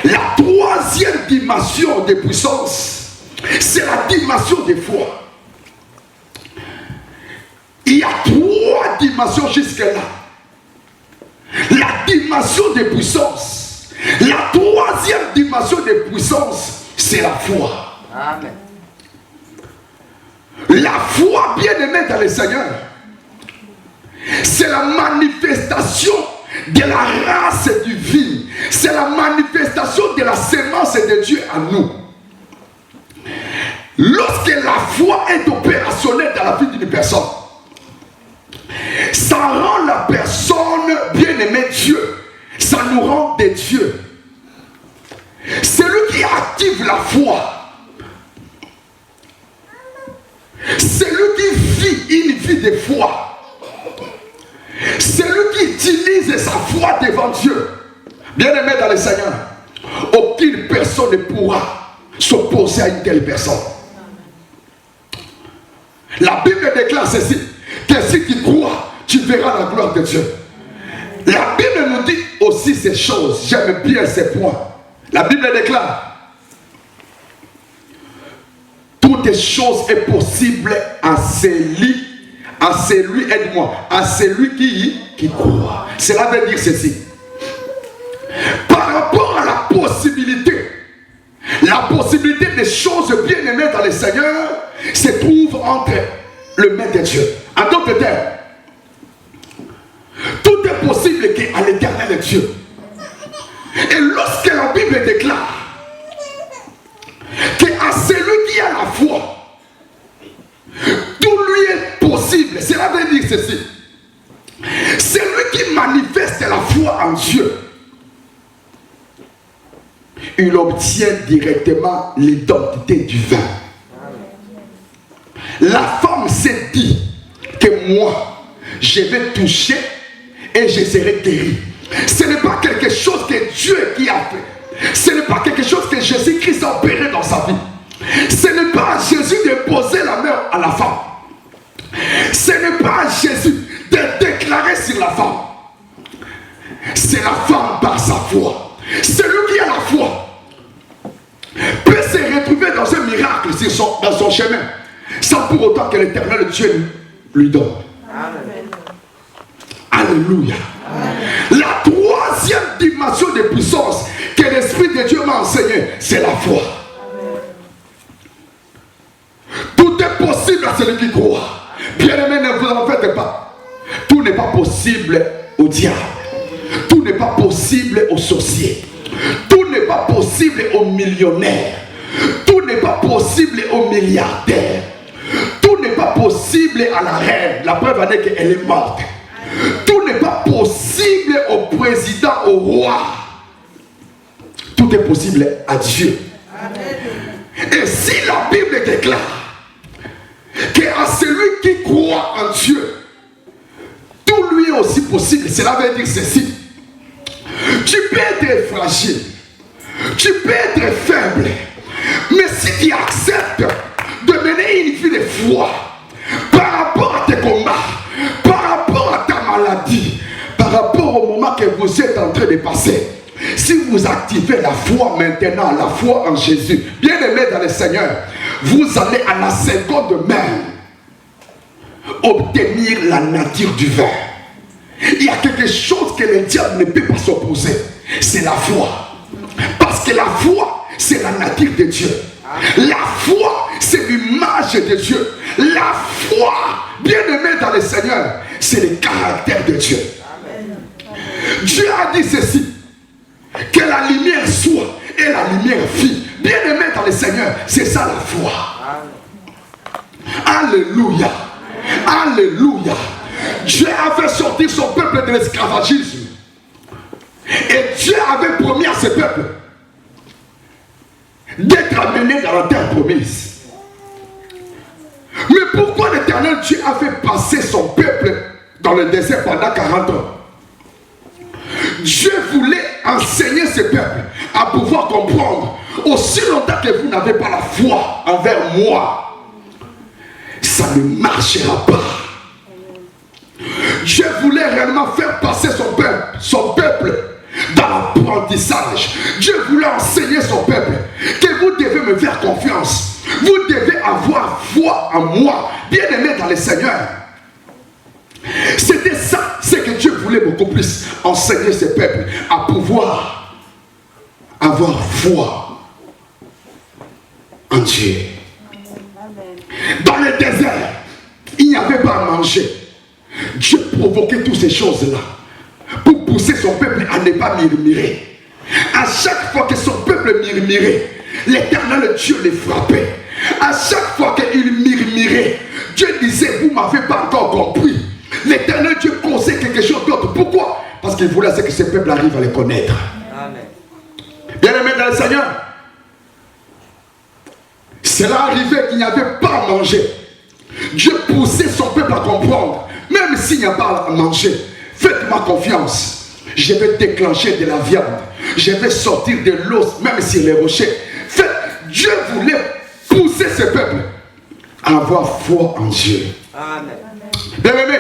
la troisième dimension de puissance, c'est la dimension de foi. Il y a trois dimensions jusque-là. La dimension de puissance, la troisième dimension de puissance, c'est la foi. Amen. La foi, bien-aimée dans le Seigneur, c'est la manifestation de la race divine. C'est la manifestation de la sémence de Dieu à nous. Lorsque la foi est opérationnelle dans la vie d'une personne, ça rend la personne bien-aimée Dieu. Ça nous rend des dieux. Celui qui active la foi, celui qui vit une vie de foi, celui qui utilise sa foi devant Dieu, bien-aimé dans le Seigneur, aucune personne ne pourra s'opposer à une telle personne. La Bible déclare ceci, que si tu crois, tu verras la gloire de Dieu. La Bible nous dit aussi ces choses. J'aime bien ces points. La Bible déclare, toute toute chose est possible à celui, aide-moi, à celui qui croit. Cela veut dire ceci. Par rapport à la possibilité des choses bien aimées dans le Seigneur se trouve entre le maître de Dieu. En d'autres termes, tout est possible qu'à l'Éternel Dieu. Et lorsque la Bible déclare qu'à celui qui a la foi, tout lui est possible, cela veut dire ceci. Celui qui manifeste la foi en Dieu, il obtient directement l'identité du vin. La femme s'est dit que moi, je vais toucher et je serai guéri. Ce n'est pas quelque chose que Dieu qui a fait. Ce n'est pas quelque chose que Jésus-Christ a opéré dans sa vie. Ce n'est pas à Jésus de poser la main à la femme. Ce n'est pas à Jésus de déclarer sur la femme. C'est la femme par sa foi. Celui qui a la foi peut se retrouver dans un miracle dans son chemin, sans pour autant que l'Éternel Dieu lui donne. Amen. Alléluia. Amen. La troisième dimension de puissance que l'Esprit de Dieu m'a enseigné, c'est la foi. Amen. Tout est possible à celui qui croit. Bien-aimés, ne vous en faites pas. Tout n'est pas possible au diable. Tout n'est pas possible aux sorciers. Tout n'est pas possible aux millionnaires. Tout n'est pas possible aux milliardaires. Tout n'est pas possible à la reine. La preuve en est qu'elle est morte. Tout n'est pas possible au président, au roi. Tout est possible à Dieu. Et si la Bible déclare qu'à celui qui croit en Dieu, tout lui est aussi possible, cela veut dire ceci. Tu peux être fragile, tu peux être faible, mais si tu acceptes de mener une vie de foi par rapport à tes combats, par rapport à ta maladie, par rapport au moment que vous êtes en train de passer, si vous activez la foi maintenant, la foi en Jésus, bien aimé dans le Seigneur, vous allez à la seconde même obtenir la nature du vin. Il y a quelque chose que le diable ne peut pas s'opposer. C'est la foi. Parce que la foi, c'est la nature de Dieu. La foi, c'est l'image de Dieu. La foi, bien aimé dans le Seigneur, c'est le caractère de Dieu. Dieu a dit ceci, que la lumière soit et la lumière fit. Bien aimé dans le Seigneur, c'est ça la foi. Alléluia. Alléluia. Dieu a fait sortir son peuple de l'esclavagisme. Et Dieu avait promis à ce peuple d'être amené dans la terre promise. Mais pourquoi l'Éternel Dieu a fait passer son peuple dans le désert pendant 40 ans? Dieu voulait enseigner ce peuple à pouvoir comprendre, aussi longtemps que vous n'avez pas la foi envers moi, ça ne marchera pas. Dieu voulait réellement faire passer son peuple dans l'apprentissage. Dieu voulait enseigner son peuple que vous devez me faire confiance. Vous devez avoir foi en moi, bien aimé dans le Seigneur. C'était ça, c'est que Dieu voulait beaucoup plus enseigner ce peuple à pouvoir avoir foi en Dieu. Dans le désert, il n'y avait pas à manger. Dieu provoquait toutes ces choses-là pour pousser son peuple à ne pas murmurer. À chaque fois que son peuple murmurait, l'Éternel Dieu les frappait. À chaque fois qu'il murmurait, Dieu disait, vous ne m'avez pas encore compris. L'Éternel Dieu causait quelque chose d'autre. Pourquoi? Parce qu'il voulait que ce peuple arrive à les connaître. Amen. Bien-aimé dans le Seigneur, cela arrivait qu'il n'y avait pas à manger. Dieu poussait son peuple à comprendre. Même s'il n'y a pas à manger, faites-moi confiance. Je vais déclencher de la viande. Je vais sortir de l'os, même sur les rochers. Dieu voulait pousser ce peuple à avoir foi en Dieu. Amen. Bien-aimé,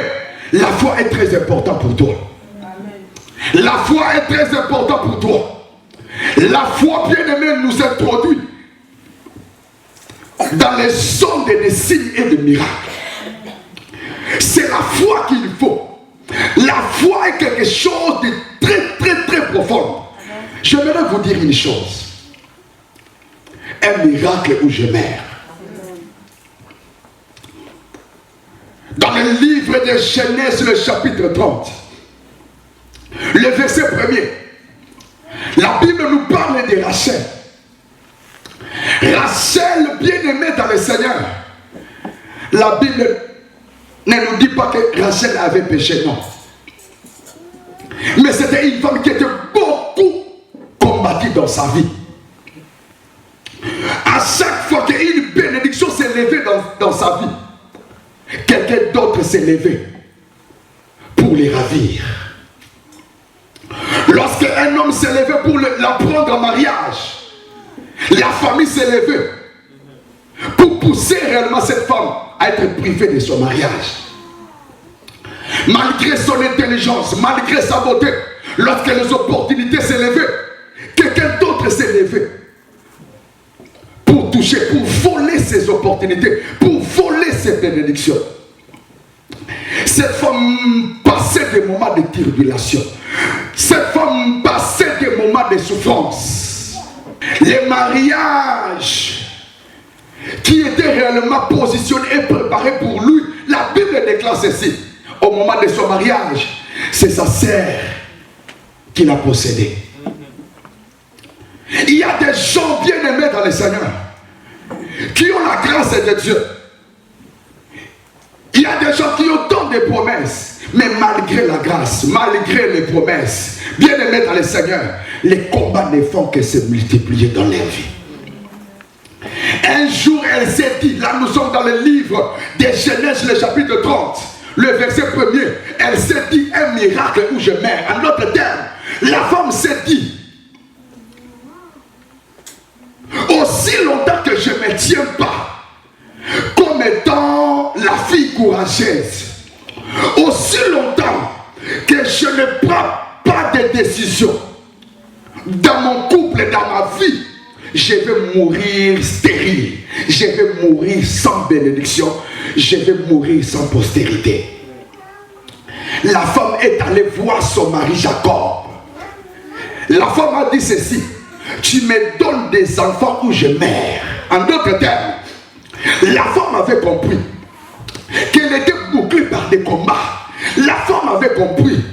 la foi est très importante pour toi. Amen. La foi est très importante pour toi. La foi, bien-aimé, nous introduit dans les ondes des signes et des miracles. C'est la foi qu'il faut. La foi est quelque chose de très très très profond. J'aimerais vous dire une chose. Un miracle où je meurs. Dans le livre de Genèse, le chapitre 30, le verset 1er, la Bible nous parle de Rachel. Rachel, bien-aimée dans le Seigneur. La Bible ne nous dit pas que Rachel avait péché, non. Mais c'était une femme qui était beaucoup combattue dans sa vie. À chaque fois qu'une bénédiction s'est levée dans sa vie, quelqu'un d'autre s'est levé pour les ravir. Lorsqu'un homme s'est levé pour la prendre en mariage, la famille s'est levée pour pousser réellement cette femme à être privée de son mariage. Malgré son intelligence, malgré sa beauté, lorsque les opportunités s'est levées, quelqu'un d'autre s'est levé pour toucher, pour voler ces opportunités, pour voler ces bénédictions. Cette femme passait des moments de tribulation. Cette femme passait des moments de souffrance. Les mariages qui étaient réellement positionnés et préparés pour lui, la Bible déclare ceci. Au moment de son mariage, c'est sa sœur qui l'a possédé. Il y a des gens bien aimés dans le Seigneur qui ont la grâce de Dieu. Il y a des gens qui ont tant de promesses, mais malgré la grâce, malgré les promesses, bien aimés dans le Seigneur, les combats ne font que se multiplier dans leur vie. Un jour, elle s'est dit, là nous sommes dans le livre de Genèse, le chapitre 30, le verset 1er, elle s'est dit un miracle où je meurs. En d'autres termes, la femme s'est dit, aussi longtemps que je ne me tiens pas comme étant la fille courageuse, aussi longtemps que je ne prends pas de décision dans mon couple et dans ma vie, je vais mourir stérile, je vais mourir sans bénédiction, je vais mourir sans postérité. La femme est allée voir son mari Jacob. La femme a dit ceci: tu me donnes des enfants ou je meurs. En d'autres termes, la femme avait compris qu'elle était bouclée par des combats. La femme avait compris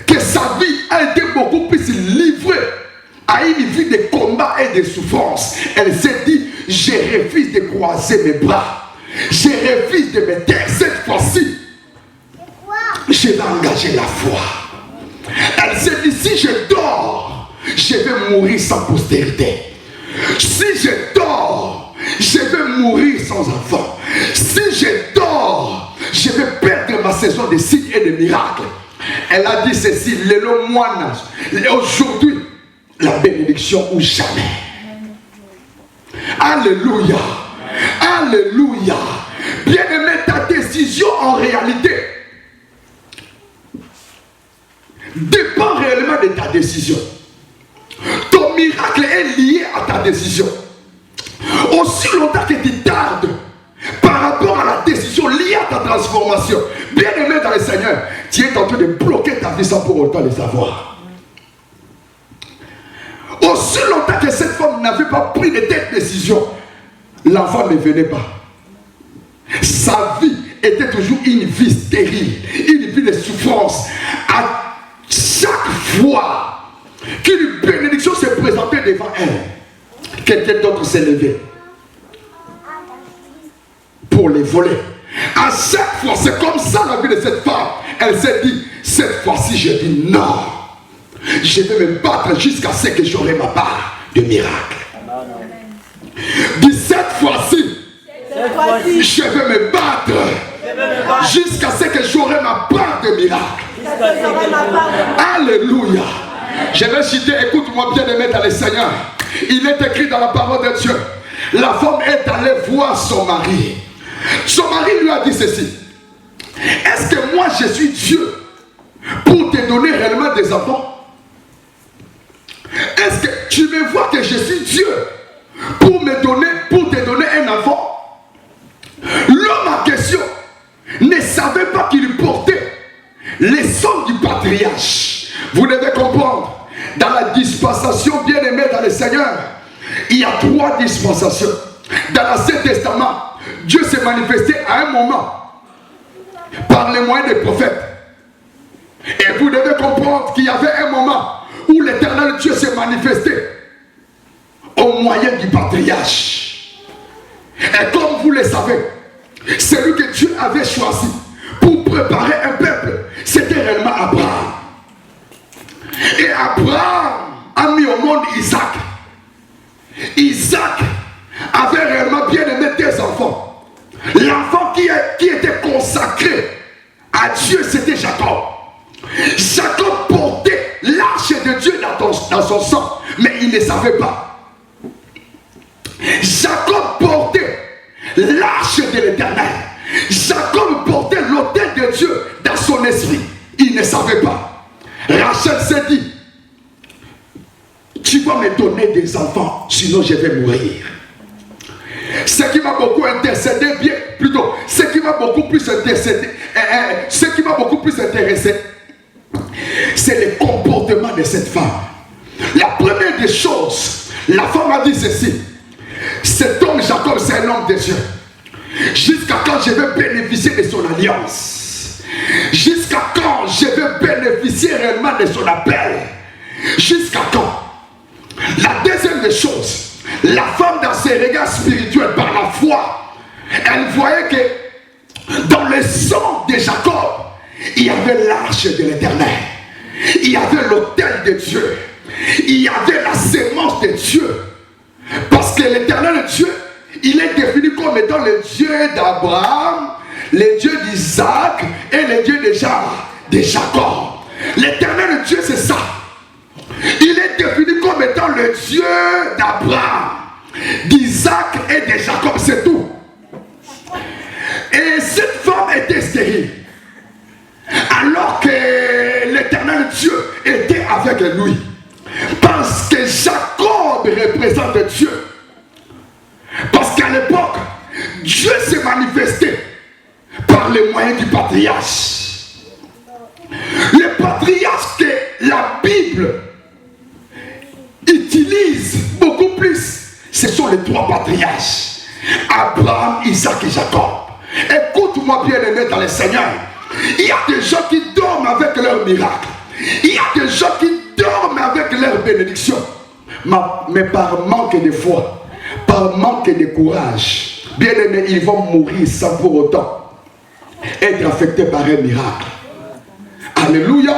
que sa vie a été beaucoup plus livrée à une vie de combat et de souffrance. Elle s'est dit, je refuse de croiser mes bras, je refuse de me taire. Cette fois-ci, je vais engager la foi. Elle s'est dit, si je dors, je vais mourir sans postérité. Si je dors, je vais mourir sans enfant. Si je dors, je vais perdre ma saison de signes et de miracles. Elle a dit ceci, le moine, aujourd'hui, la bénédiction ou jamais. Alléluia. Alléluia. Bien-aimé, ta décision en réalité dépend réellement de ta décision. Ton miracle est lié à ta décision. Aussi longtemps que tu tardes par rapport à la décision liée à ta transformation, bien-aimé dans le Seigneur, tu es en train de bloquer ta vie sans pour autant le savoir. Aussi longtemps que cette femme n'avait pas pris de telle décision, l'enfant ne venait pas. Sa vie était toujours une vie stérile, une vie de souffrance. À chaque fois qu'une bénédiction se présentait devant elle, quelqu'un d'autre s'est levé pour les voler. À chaque fois, c'est comme ça la vie de cette femme. Elle s'est dit, cette fois-ci, je dis non. Je vais me battre jusqu'à ce que j'aurai ma part de miracle. Dis cette fois-ci, je vais me battre jusqu'à ce que j'aurai ma part de miracle. Alléluia. Je vais citer, écoute-moi bien aimé dans le Seigneur. Il est écrit dans la parole de Dieu. La femme est allée voir son mari. Son mari lui a dit ceci: est-ce que moi je suis Dieu pour te donner réellement des enfants? Est-ce que tu me vois que je suis Dieu pour te donner un enfant. L'homme en question ne savait pas qu'il portait les sons du patriarche. Vous devez comprendre, dans la dispensation bien-aimée dans le Seigneur, il y a 3 dispensations. Dans l'Ancien Testament, Dieu s'est manifesté à un moment par les moyens des prophètes. Et vous devez comprendre qu'il y avait un moment où l'Éternel Dieu s'est manifesté au moyen du patriarche. Et comme vous le savez, celui que Dieu avait choisi pour préparer un peuple, c'était réellement Abraham. Et Abraham a mis au monde Isaac. Isaac avait réellement bien aimé 2 enfants. L'enfant qui était consacré à Dieu, c'était Jacob. Jacob portait l'arche de Dieu dans son sang, mais il ne savait pas. Jacob portait l'arche de l'Éternel. Jacob portait l'autel de Dieu dans son esprit. Il ne savait pas. Rachel s'est dit, tu vas me donner des enfants, sinon je vais mourir. Ce qui m'a beaucoup intercédé, ce qui m'a beaucoup plus intéressé, c'est le comportement de cette femme. La première des choses, la femme a dit ceci: cet homme Jacob, c'est un homme de Dieu. Jusqu'à quand je vais bénéficier de son alliance? Jusqu'à quand je vais bénéficier réellement de son appel? Jusqu'à quand? La deuxième des choses, la femme dans ses regards spirituels, par la foi, elle voyait que dans le sang de Jacob, il y avait l'arche de l'Éternel, il y avait l'autel de Dieu, il y avait la sémence de Dieu. Parce que l'Éternel Dieu, il est défini comme étant le Dieu d'Abraham, le Dieu d'Isaac et le Dieu de Jacob. L'Éternel Dieu, c'est ça. Il est défini comme étant le Dieu d'Abraham, d'Isaac et de Jacob, c'est tout. Et cette femme était stérile, alors que l'Éternel Dieu était avec lui. Parce que Jacob représente Dieu. Parce qu'à l'époque, Dieu s'est manifesté par les moyens du patriarche. Le patriarche que la Bible utilise beaucoup plus, ce sont les 3 patriarches: Abraham, Isaac et Jacob. Écoute-moi bien aimé dans le Seigneur, il y a des gens qui dorment avec leur miracle, il y a des gens qui dorment avec leur bénédiction, mais par manque de foi, par manque de courage, bien aimé, ils vont mourir sans pour autant être affectés par un miracle. Alléluia.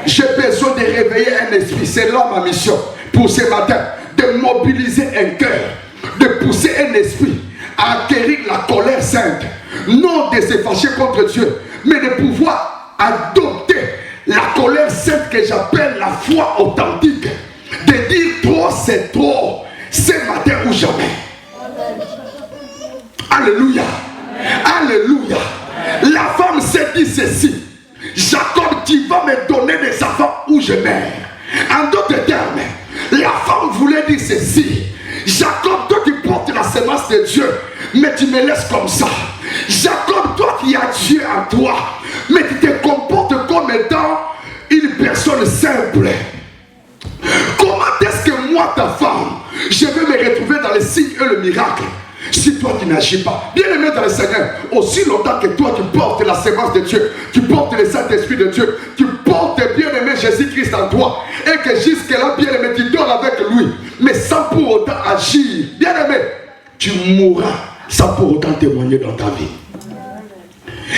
J'ai besoin de réveiller un esprit, c'est là ma mission pour ce matin, de mobiliser un cœur, de pousser un esprit à acquérir la colère sainte, non de se fâcher contre Dieu, mais de pouvoir adopter la colère sainte que j'appelle la foi authentique, de dire trop c'est trop, ce matin ou jamais. Alléluia. Alléluia. La femme s'est dit ceci: Jacob, tu vas me donner des enfants ou je meurs. En d'autres termes, la femme voulait dire ceci: Jacob, toi qui portes la semence de Dieu, mais tu me laisses comme ça. Jacob, toi qui as Dieu en toi, mais tu te comportes comme étant une personne simple. Comment est-ce que moi, ta femme, je vais me retrouver dans les signes et le miracle si toi tu n'agis pas? Bien aimé dans le Seigneur, aussi longtemps que toi tu portes la sémence de Dieu, tu portes le Saint-Esprit de Dieu, tu portes bien aimé Jésus-Christ en toi, et que jusque-là, bien aimé, tu dors avec lui, mais sans pour autant agir, bien aimé, tu mourras sans pour autant témoigner dans ta vie.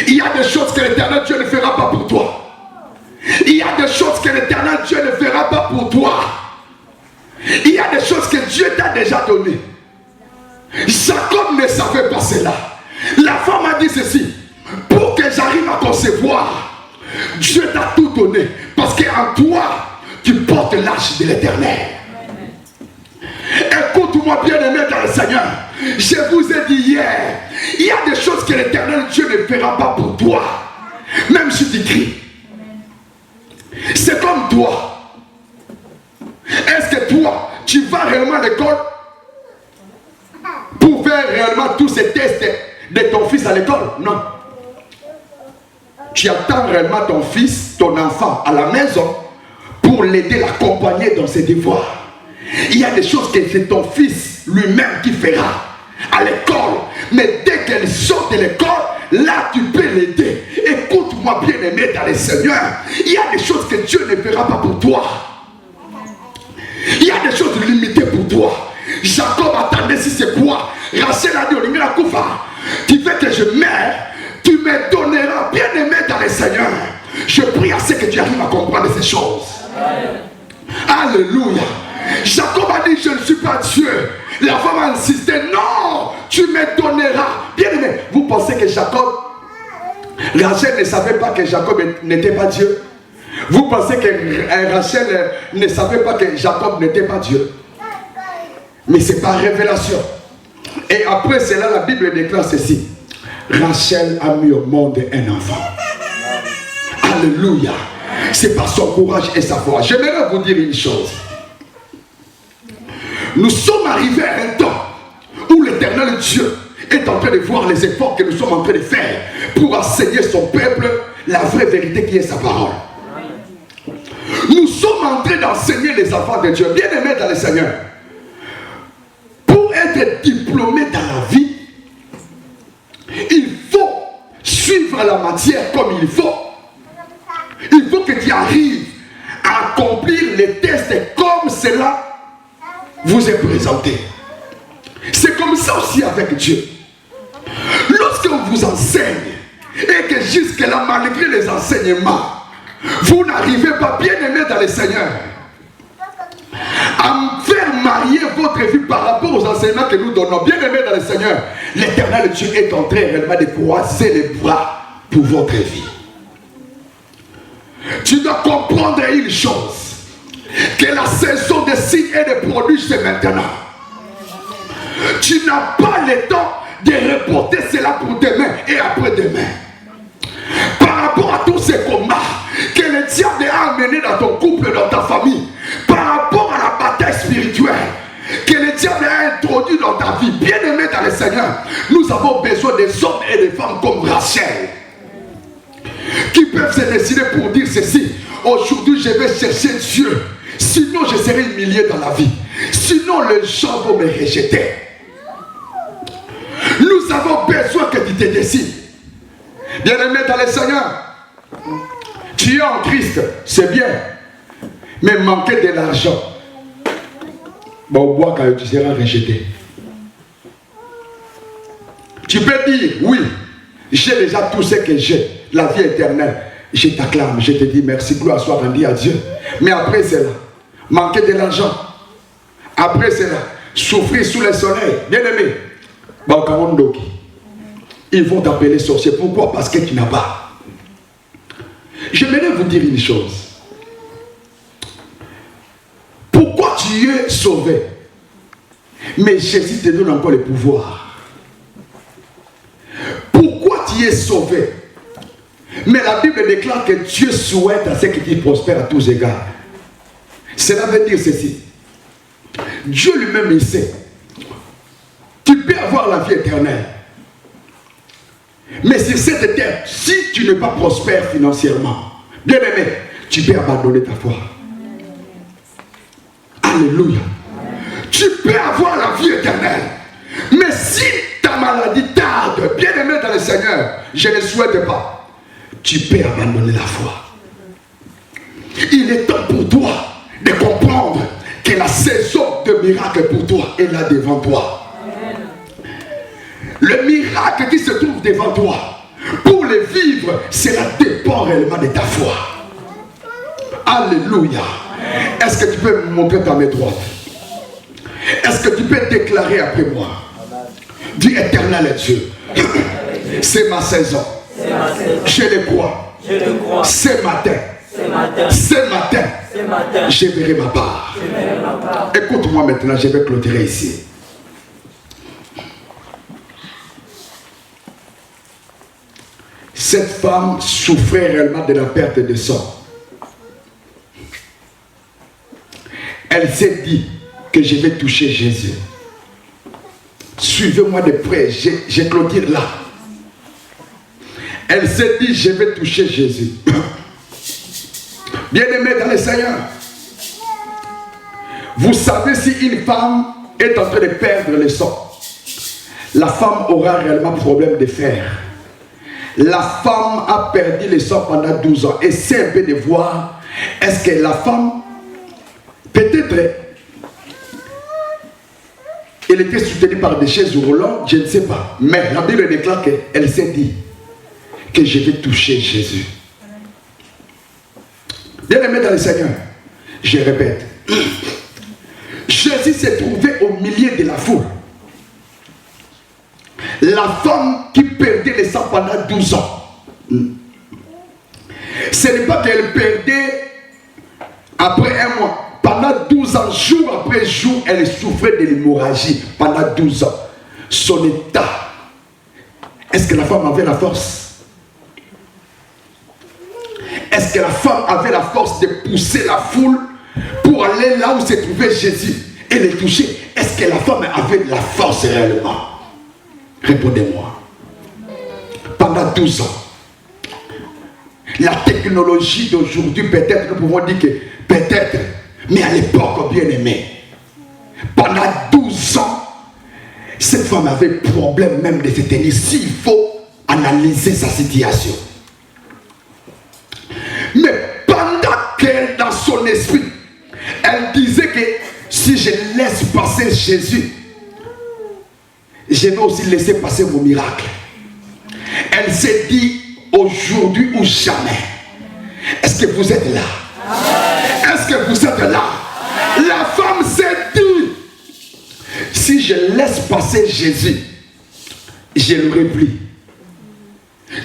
Il y a des choses que l'Éternel Dieu ne fera pas pour toi. Il y a des choses que l'Éternel Dieu ne fera pas pour toi. Il y a des choses que Dieu t'a déjà données. Jacob ne savait pas cela. La femme a dit ceci: pour que j'arrive à concevoir, Dieu t'a tout donné, parce qu'en toi tu portes l'arche de l'Éternel. Écoute-moi bien aimé dans le Seigneur, je vous ai dit hier, il y a des choses que l'Éternel Dieu ne fera pas pour toi, même si tu cries. C'est comme toi. Est-ce que toi tu vas réellement à l'école? réellement tous ces tests de ton fils à l'école? Non. Tu attends réellement ton fils, ton enfant à la maison pour l'aider, l'accompagner dans ses devoirs. Il y a des choses que c'est ton fils lui-même qui fera à l'école. Mais dès qu'elle sort de l'école, là tu peux l'aider. Écoute-moi bien aimé dans le Seigneur. Il y a des choses que Dieu ne fera pas pour toi. Il y a des choses limitées pour toi. Jacob attendait si c'est quoi? Rachel a dit au la Koufa, tu veux que je meure, tu me donneras. Bien aimé dans le Seigneur, je prie à ce que tu arrives à comprendre ces choses. Alléluia. Jacob a dit, je ne suis pas Dieu. La femme a insisté, non, tu me donneras. Bien aimé, vous pensez que Jacob, Rachel ne savait pas que Jacob n'était pas Dieu? Vous pensez que Rachel ne savait pas que Jacob n'était pas Dieu? Mais c'est par révélation. Et après cela, la Bible déclare ceci: Rachel a mis au monde un enfant. Alléluia. C'est par son courage et sa foi. J'aimerais vous dire une chose. Nous sommes arrivés à un temps où l'Éternel Dieu est en train de voir les efforts que nous sommes en train de faire pour enseigner son peuple la vraie vérité qui est sa parole. Nous sommes en train d'enseigner les enfants de Dieu, bien aimés dans le Seigneur. Pour être diplômé dans la vie, il faut suivre la matière comme il faut. Il faut que tu arrives à accomplir les tests comme cela vous est présenté. C'est comme ça aussi avec Dieu. Lorsqu'on vous enseigne et que jusque-là, malgré les enseignements, vous n'arrivez pas, bien aimé dans le Seigneur, à faire marier votre vie par rapport aux enseignements que nous donnons, bien aimé dans le Seigneur, l'Éternel Dieu est en train réellement de croiser les bras pour votre vie. Tu dois comprendre une chose, que la saison des signes et des produits c'est maintenant. Tu n'as pas le temps de reporter cela pour demain et après-demain. Par rapport à tous ces combats que le diable a amenés dans ton couple, dans ta famille, par rapport à la bataille spirituelle que le diable a introduit dans ta vie, bien aimé dans le Seigneur, nous avons besoin des hommes et des femmes comme Rachel qui peuvent se décider pour dire ceci: aujourd'hui je vais chercher Dieu, sinon je serai humilié dans la vie, sinon les gens vont me rejeter. Nous avons besoin que tu te décides. Bien aimé dans le Seigneur, tu es en Christ, c'est bien, mais manquer de l'argent, bon, bois quand tu seras rejeté. Tu peux dire oui, j'ai déjà tout ce que j'ai, la vie éternelle. Je t'acclame, je te dis merci, gloire soit rendue à Dieu. Mais après cela, manquer de l'argent, après cela, souffrir sous le soleil, bien aimé, ils vont t'appeler sorcier. Pourquoi? Parce que tu n'as pas. J'aimerais vous dire une chose. Pourquoi tu es sauvé? Mais Jésus te donne encore le pouvoir. Pourquoi tu es sauvé? Mais la Bible déclare que Dieu souhaite à ce que tu prospères à tous égards. Cela veut dire ceci. Dieu lui-même il sait. Tu peux avoir la vie éternelle. Mais sur cette terre, si tu n'es pas prospère financièrement, bien aimé, tu peux abandonner ta foi. Alléluia. Tu peux avoir la vie éternelle. Mais si ta maladie tarde, bien aimé dans le Seigneur, je ne souhaite pas, tu peux abandonner la foi. Il est temps pour toi de comprendre que la saison de miracle pour toi est là devant toi. Le miracle qui se trouve devant toi, pour le vivre, cela dépend réellement de ta foi. Alléluia. Est-ce que tu peux me montrer ta main droite? Est-ce que tu peux déclarer après moi? Dis: Éternel Dieu, c'est ma saison. Je le crois. Ce matin, je verrai ma part. Écoute-moi maintenant, je vais clôturer ici. Cette femme souffrait réellement de la perte de sang. Elle s'est dit que je vais toucher Jésus. Suivez-moi de près, j'ai clôturé là. Elle s'est dit, je vais toucher Jésus. Bien-aimé dans le Seigneur, vous savez si une femme est en train de perdre le sang, la femme aura réellement problème de fer. La femme a perdu le sang pendant 12 ans. Essayez un peu de voir, est-ce que la femme, peut-être, elle était soutenue par des chaises roulantes, je ne sais pas. Mais la Bible déclare qu'elle s'est dit que je vais toucher Jésus. Bien-aimé dans le Seigneur, je répète, Jésus s'est trouvé au milieu de la foule. La femme qui perdait le sang pendant 12 ans. Ce n'est pas qu'elle perdait après un mois. Pendant 12 ans, jour après jour, elle souffrait de l'hémorragie. Pendant 12 ans. Son état. Est-ce que la femme avait la force? Est-ce que la femme avait la force de pousser la foule pour aller là où se trouvait Jésus et le toucher? Est-ce que la femme avait de la force réellement? Répondez-moi. Pendant 12 ans. La technologie d'aujourd'hui, peut-être, nous pouvons dire que peut-être, mais à l'époque, bien aimé, pendant 12 ans, cette femme avait problème même de se tenir. S'il faut analyser sa situation. Mais pendant qu'elle, dans son esprit, elle disait que si je laisse passer Jésus, je vais aussi laisser passer mon miracle. Elle s'est dit aujourd'hui ou jamais. Est-ce que vous êtes là? Est-ce que vous êtes là? La femme s'est dit, si je laisse passer Jésus, je n'aurai plus.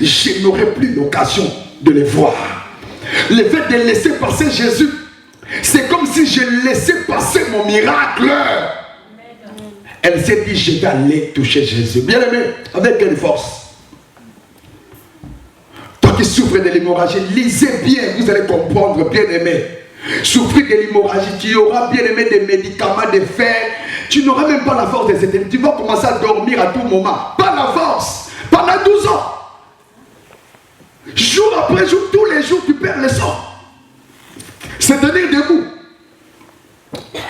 Je n'aurai plus l'occasion de le voir. Le fait de laisser passer Jésus, c'est comme si je laissais passer mon miracle. Elle s'est dit, je vais aller toucher Jésus. Bien aimé, avec quelle force? Toi qui souffres de l'hémorragie, lisez bien, vous allez comprendre, bien aimé. Souffrir de l'hémorragie, tu auras bien aimé des médicaments, des fer. Tu n'auras même pas la force de cette. Tu vas commencer à dormir à tout moment. Pas la force. Pendant 12 ans. Jour après jour, tous les jours, tu perds le sang. C'est tenir debout.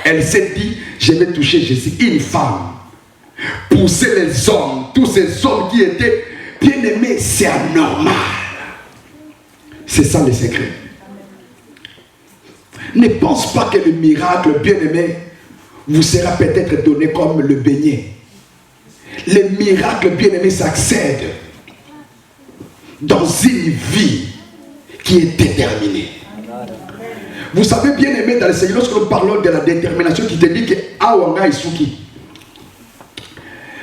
Elle s'est dit, je vais toucher Jésus. Une femme. Pousser les hommes, tous ces hommes qui étaient bien aimés, c'est anormal. C'est ça le secret. Ne pense pas que le miracle, bien aimé, vous sera peut-être donné comme le beignet. Le miracle, bien aimé, s'accède dans une vie qui est déterminée. Vous savez, bien aimé, dans le Seigneur, lorsque nous parlons de la détermination, qui te dit que Awanga Isuki.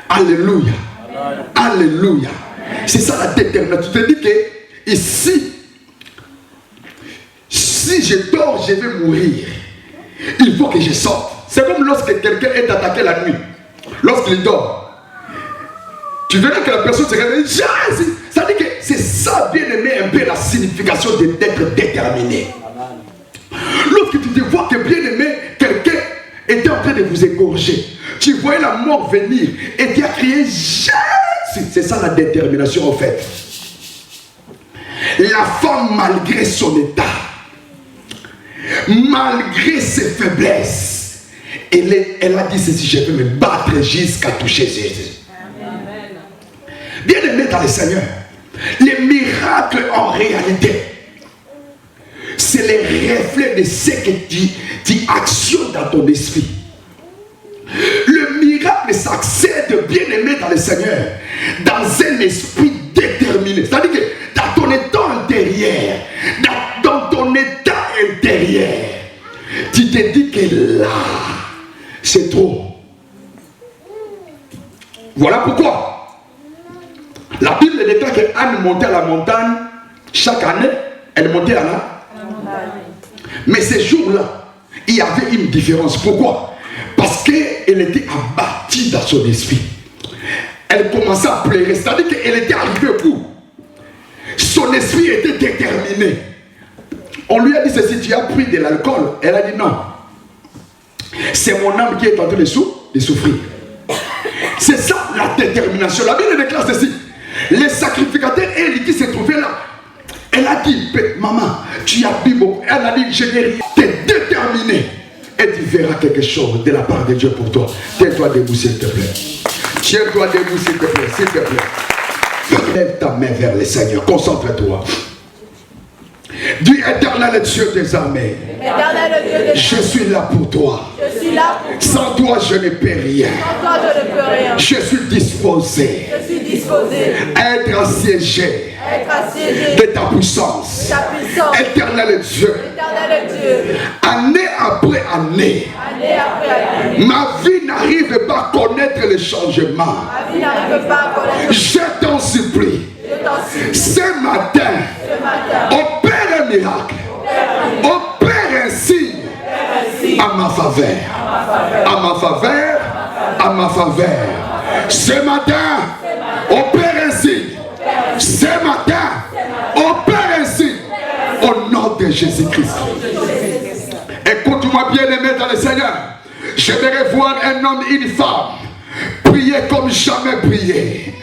Alléluia. Alléluia. C'est ça la détermination. Tu te dis que ici, si je dors, je vais mourir. Il faut que je sorte. C'est comme lorsque quelqu'un est attaqué la nuit. Lorsqu'il dort. Tu verras que la personne se réveille. Ça dit que c'est ça, bien aimé, un peu la signification d'être déterminé. Lorsque tu te vois que, bien aimé, quelqu'un était en train de vous égorger. Tu voyais la mort venir et tu as crié Jésus. C'est ça la détermination en fait. La femme, malgré son état, malgré ses faiblesses, elle a dit ceci, je vais me battre jusqu'à toucher Jésus. Bien aimé dans le Seigneur, les miracles en réalité, c'est les reflets de ce que tu actionnes dans ton esprit. Le miracle s'accède, bien aimé dans le Seigneur, dans un esprit déterminé. C'est-à-dire que dans ton état intérieur, dans ton état intérieur, tu te dis que là, c'est trop. Voilà pourquoi la Bible déclare qu'Anne montait à la montagne chaque année. Elle montait à la montagne. Mais ces jours-là, il y avait une différence. Pourquoi? Parce qu'elle était abattue dans son esprit. Elle commençait à pleurer. C'est-à-dire qu'elle était arrivée au bout. Son esprit était déterminé. On lui a dit ceci, tu as pris de l'alcool. Elle a dit non. C'est mon âme qui est en train de souffrir. C'est ça la détermination. La Bible déclare ceci. Les sacrificateurs, elle qui s'est trouvée là, elle a dit, maman, tu as bu beaucoup. Elle a dit, je n'ai rien. Tu es déterminé. Et tu verras quelque chose de la part de Dieu pour toi. Tiens-toi debout, s'il te plaît. Tiens-toi debout, s'il te plaît. S'il te plaît. Lève ta main vers le Seigneur. Concentre-toi. Dis, éternel Dieu des armées, je suis là pour toi. Sans toi, je ne peux rien. Je suis disposé à être assiégé de ta puissance. Éternel Dieu, année après année, ma vie n'arrive pas à connaître le changement. Je t'en supplie, ce matin, opère un miracle, opère un signe à ma faveur, à ma faveur, à ma faveur. Ce matin, opère un signe. Ce matin, opère un signe au nom de Jésus-Christ. Écoute-moi bien aimé dans le Seigneur. J'aimerais voir un homme et une femme prier comme jamais prié.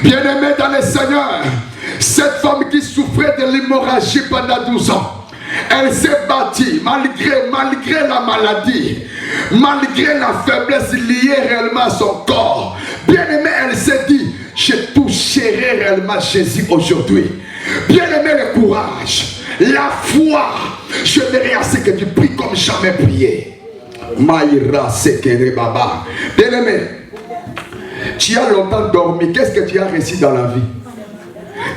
Bien aimé dans le Seigneur, cette femme qui souffrait de l'hémorragie pendant 12 ans, elle s'est bâtie malgré la maladie, malgré la faiblesse liée réellement à son corps. Bien aimé, elle s'est dit, je toucherai réellement Jésus aujourd'hui. Bien aimé, le courage, la foi, je verrai à ce que tu pries comme jamais prié. Maïra Sekere Baba. Bien aimé, tu as longtemps dormi, qu'est-ce que tu as réussi dans la vie?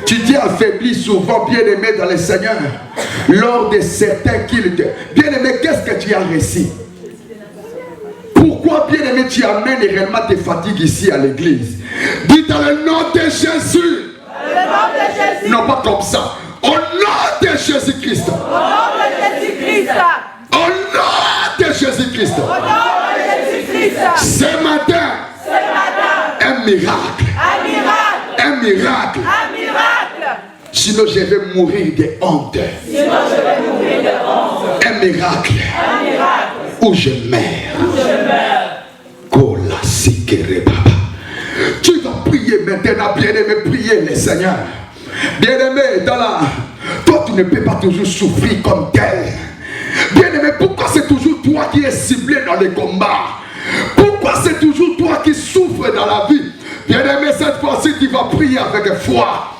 Tu t'es affaibli souvent, bien aimé dans le Seigneur, lors de certains cultes. Bien aimé, qu'est-ce que tu as réussi? Pourquoi, bien aimé, tu amènes réellement tes fatigues ici à l'église? Dis dans le nom de Jésus. Non, pas comme ça. Au nom de Jésus-Christ. Au nom de Jésus-Christ. Au nom de Jésus-Christ. Au nom de Jésus-Christ. Ce matin, un miracle. Un miracle. Un miracle. Un miracle. Sinon je vais mourir de honte. Sinon je vais mourir de honte. Un miracle. Un miracle. Où je meurs. Où je meurs. Tu vas prier maintenant, bien-aimé, prier le Seigneur. Bien-aimé, toi tu ne peux pas toujours souffrir comme tel. Bien-aimé, pourquoi c'est toujours toi qui es ciblé dans les combats? Pourquoi c'est toujours toi qui souffres dans la vie? Bien-aimé, cette fois-ci tu vas prier avec foi.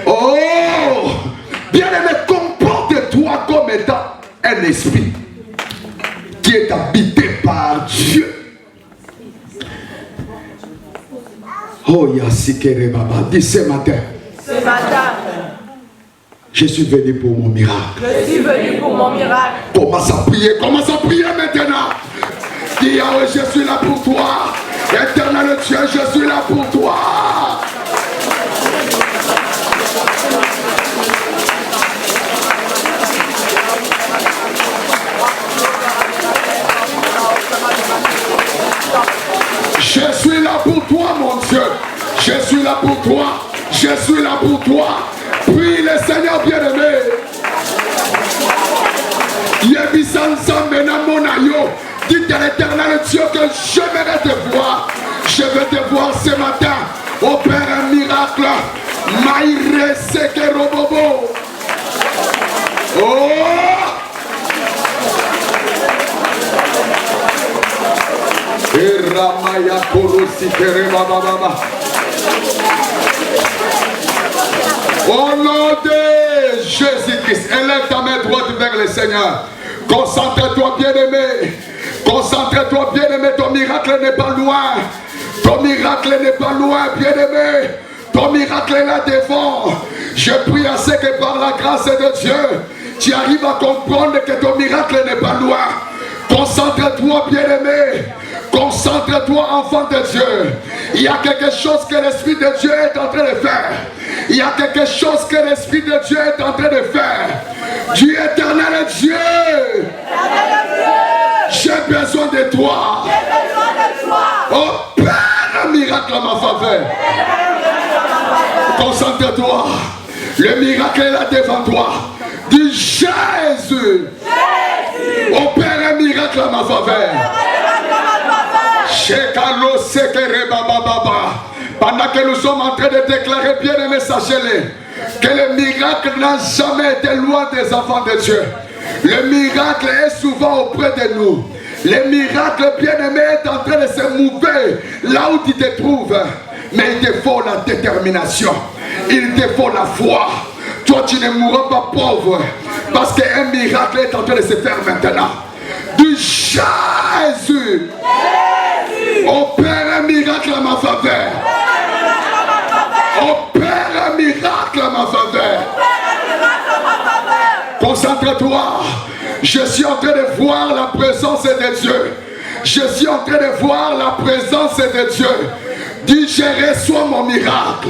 Oh, bien-aimé, comporte-toi comme étant un esprit qui est habité par Dieu. Oh, Yasikere Baba, dis ce matin. Ce matin. Je suis venu pour mon miracle. Je suis venu pour mon miracle. Commence à prier maintenant. Dis Yahweh, je suis là pour toi. Éternel Dieu, je suis là pour toi. Je suis là pour toi, mon Dieu. Je suis là pour toi. Je suis là pour toi. Prie le Seigneur bien-aimé. Dites à l'éternel Dieu que j'aimerais te voir. Je veux te voir ce matin. Opère un miracle. Maïre seke robobo. Oh! Au nom de Jésus-Christ, élève ta main droite vers le Seigneur. Concentre-toi, bien-aimé. Concentre-toi, bien-aimé. Ton miracle n'est pas loin. Ton miracle n'est pas loin, bien-aimé. Ton miracle est là devant. Je prie à ce que par la grâce de Dieu, tu arrives à comprendre que ton miracle n'est pas loin. Concentre-toi, bien-aimé. Concentre-toi, enfant de Dieu. Il y a quelque chose que l'Esprit de Dieu est en train de faire. Il y a quelque chose que l'Esprit de Dieu est en train de faire. Dieu éternel Dieu. J'ai besoin de toi. Opère un miracle à ma faveur. Concentre-toi. Le miracle est là devant toi. Dis Jésus. Opère un miracle à ma faveur. Pendant que nous sommes en train de déclarer, bien-aimés, sachez-le, que le miracle n'a jamais été loin des enfants de Dieu. Le miracle est souvent auprès de nous. Le miracle, bien-aimé, est en train de se mouver là où tu te trouves. Mais il te faut la détermination. Il te faut la foi. Toi, tu ne mourras pas pauvre. Parce qu'un miracle est en train de se faire maintenant. Du Jésus. Opère un miracle à ma faveur. Opère un miracle à ma faveur. Concentre-toi. Je suis en train de voir la présence de Dieu. Je suis en train de voir la présence de Dieu. Dis, je reçois mon miracle.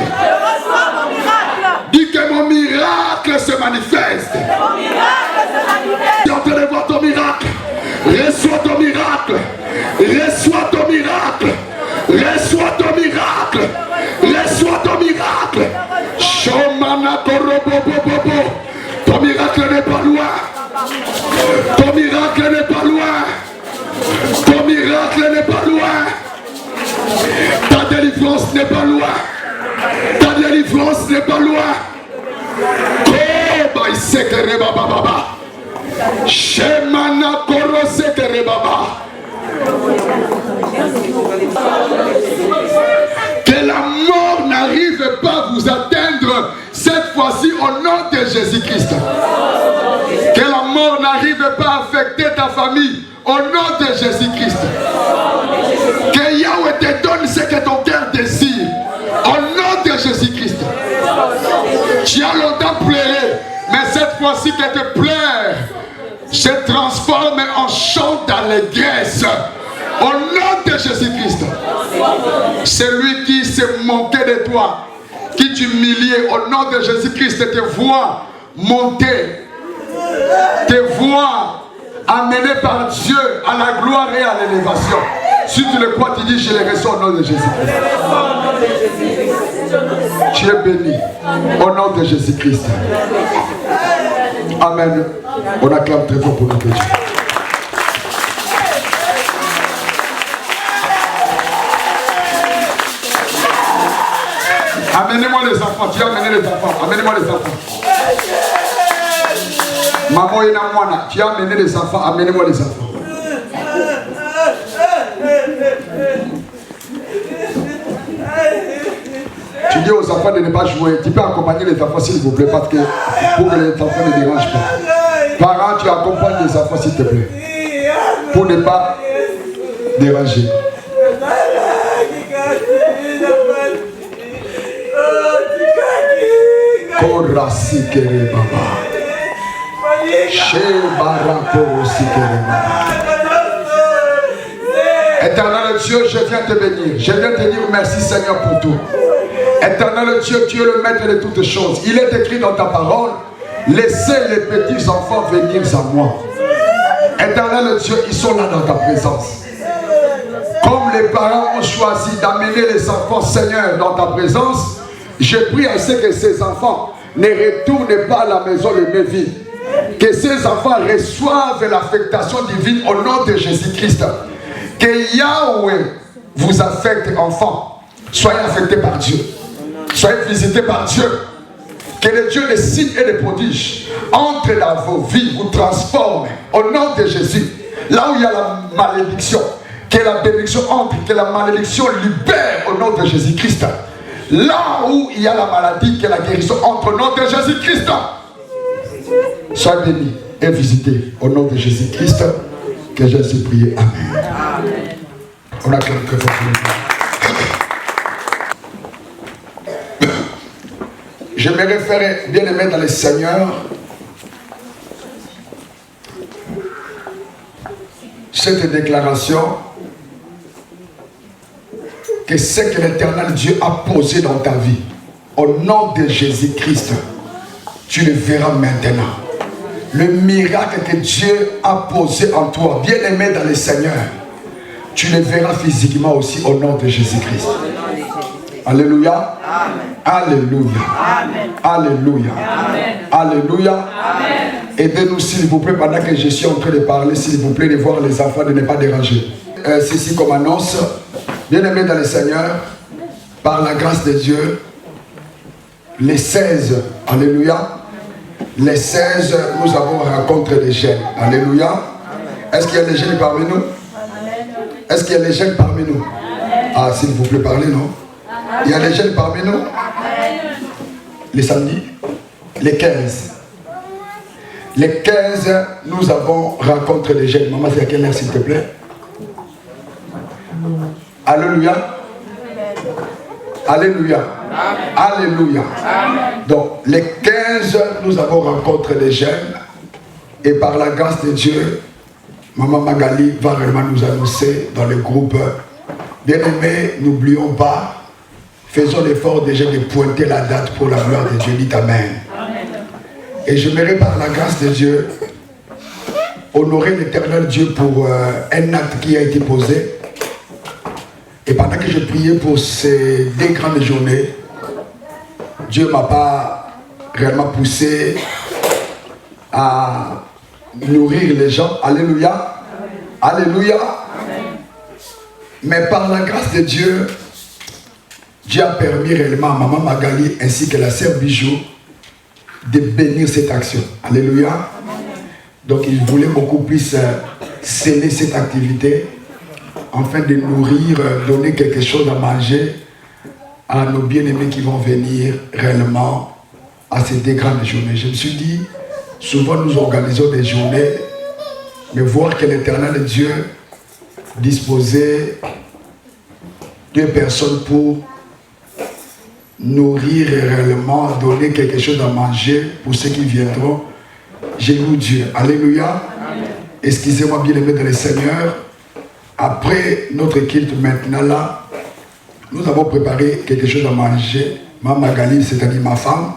Dis que mon miracle se manifeste. Je suis en train de voir ton miracle. Reçois ton miracle. Reçois ton miracle. Reçois ton miracle. Reçois ton miracle. Ton miracle n'est pas loin. Ton miracle n'est pas loin. Ton miracle n'est pas loin. Ta délivrance n'est pas loin. Ta délivrance n'est pas loin. Que la mort n'arrive pas à vous atteindre cette fois-ci au nom de Jésus-Christ. Que la mort n'arrive pas à affecter ta famille au nom de Jésus-Christ. Que Yahweh te donne ce que ton cœur désire au nom de Jésus-Christ. Tu as longtemps pleuré, mais cette fois-ci que tes pleurs se transforment en chant d'allégresse au nom de Jésus-Christ. Celui qui s'est moqué de toi, qui t'humiliait au nom de Jésus-Christ, te voit monter, te voit amené par Dieu à la gloire et à l'élévation. Si tu le crois, tu dis, je le reçois au nom de Jésus-Christ. Tu es béni au nom de Jésus-Christ. Amen. On acclame très fort pour notre Dieu. Amenez-moi les enfants. Tu as amené les enfants. Amenez-moi les enfants. Maman et Namwana, tu as amené les enfants. Amenez-moi les enfants. Tu dis aux enfants de ne pas jouer. Tu peux accompagner les enfants s'il vous plaît, parce que pour que les enfants ne dérangent pas. Parents, tu accompagnes les enfants s'il te plaît, pour ne pas déranger. Korasikere Baba. Éternel Dieu, je viens te bénir. Je viens te dire merci Seigneur pour tout. Éternel Dieu, tu es le maître de toutes choses. Il est écrit dans ta parole, laissez les petits enfants venir à moi. Éternel Dieu, ils sont là dans ta présence. Comme les parents ont choisi d'amener les enfants Seigneur dans ta présence, je prie à ce que ces enfants ne retournent pas à la maison les mains vides. Que ces enfants reçoivent l'affectation divine au nom de Jésus-Christ. Que Yahweh vous affecte, enfants. Soyez affectés par Dieu. Soyez visités par Dieu. Que le Dieu des signes et des prodiges entre dans vos vies, vous transforme au nom de Jésus. Là où il y a la malédiction, que la bénédiction entre, que la malédiction libère au nom de Jésus-Christ. Là où il y a la maladie, que la guérison entre au nom de Jésus-Christ. Soyez bénis et visités au nom de Jésus-Christ. Que Jésus prie. Amen. Amen. On acclame que fort. Je me réfère, bien aimé dans le Seigneur, cette déclaration, que ce que l'Éternel Dieu a posé dans ta vie, au nom de Jésus-Christ, tu le verras maintenant. Le miracle que Dieu a posé en toi, bien aimé dans le Seigneur, tu le verras physiquement aussi au nom de Jésus-Christ. Alléluia. Amen. Alléluia. Amen. Alléluia. Amen. Alléluia. Amen. Aidez-nous s'il vous plaît pendant que je suis en train de parler, s'il vous plaît, de voir les enfants, de ne pas déranger. Ceci comme annonce, Bien-aimés dans le Seigneur, par la grâce de Dieu, les 16, alléluia, les 16, nous avons rencontré des jeunes. Alléluia. Est-ce qu'il y a des jeunes parmi nous? Est-ce qu'il y a des jeunes parmi nous? Ah, s'il vous plaît, parlez, non? Il y a des jeunes parmi nous? Les samedis? Les 15. Les 15, nous avons rencontré des jeunes. Maman, c'est à quelle heure, s'il te plaît? Alléluia. Alléluia. Alléluia. Donc, les 15, nous avons rencontré des jeunes. Et par la grâce de Dieu, Maman Magali va vraiment nous annoncer dans le groupe. Bien-aimés, n'oublions pas, faisons l'effort déjà de pointer la date pour la gloire de Dieu. Dites Amen. Et j'aimerais par la grâce de Dieu honorer l'Éternel Dieu pour un acte qui a été posé. Et pendant que je priais pour ces 2 grandes journées, Dieu ne m'a pas réellement poussé à nourrir les gens. Alléluia. Alléluia. Mais par la grâce de Dieu, Dieu a permis réellement à Maman Magali ainsi que la sœur Bijou de bénir cette action. Alléluia. Donc il voulait beaucoup plus sceller cette activité afin de nourrir, donner quelque chose à manger à nos bien-aimés qui vont venir réellement à ces 2 grandes journées. Je me suis dit, souvent nous organisons des journées, mais voir que l'Éternel Dieu disposait 2 personnes pour nourrir et réellement donner quelque chose à manger pour ceux qui viendront, j'ai loué Dieu. Alléluia. Excusez-moi, bien-aimés dans le Seigneur. Après notre culte maintenant là, nous avons préparé quelque chose à manger. Maman Magali, c'est-à-dire ma femme,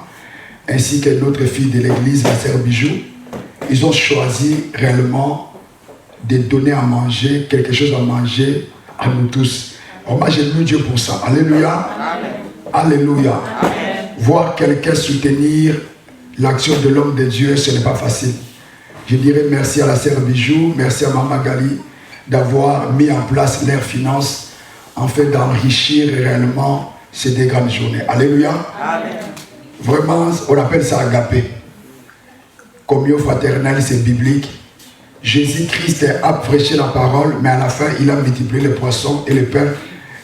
ainsi que notre fille de l'église, la sœur Bijou, ils ont choisi réellement de donner à manger, quelque chose à manger à nous tous. Alors moi j'ai loué Dieu pour ça. Alléluia. Amen. Alléluia. Amen. Voir quelqu'un soutenir l'action de l'homme de Dieu, ce n'est pas facile. Je dirais merci à la sœur Bijou, merci à Maman Magali d'avoir mis en place leurs finances afin d'enrichir réellement ces 2 grandes journées. Alléluia. Amen. Vraiment, on appelle ça agapé. Communion fraternelle, c'est biblique. Jésus-Christ a prêché la parole, mais à la fin, il a multiplié les poissons et les pains.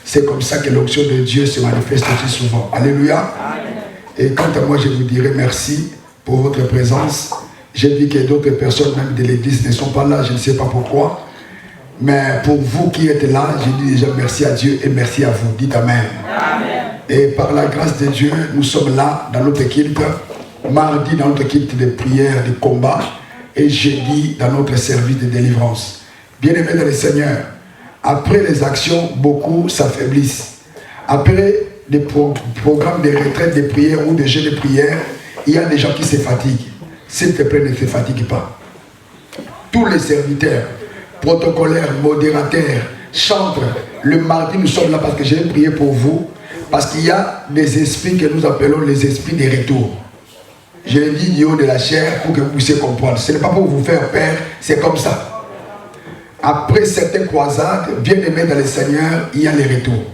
C'est comme ça que l'onction de Dieu se manifeste aussi souvent. Alléluia. Amen. Et quant à moi, je vous dirai merci pour votre présence. J'ai vu que d'autres personnes, même de l'église, ne sont pas là. Je ne sais pas pourquoi. Mais pour vous qui êtes là, je dis déjà merci à Dieu et merci à vous. Dites Amen. Amen. Et par la grâce de Dieu, nous sommes là dans notre culte. Mardi, dans notre culte de prière, de combat. Et jeudi, dans notre service de délivrance. Bien-aimés dans le Seigneur, après les actions, beaucoup s'affaiblissent. Après des programmes de retraite de prière ou de jeux de prière, il y a des gens qui se fatiguent. S'il te plaît, ne te fatigue pas. Tous les serviteurs, protocolaires, modérateurs, chantres, le mardi, nous sommes là parce que j'ai prié pour vous. Parce qu'il y a des esprits que nous appelons les esprits des retours. Je l'ai dit du haut de la chair pour que vous puissiez comprendre. Ce n'est pas pour vous faire peur, c'est comme ça. Après certaines croisades, bien aimés dans le Seigneur, il y a les retours.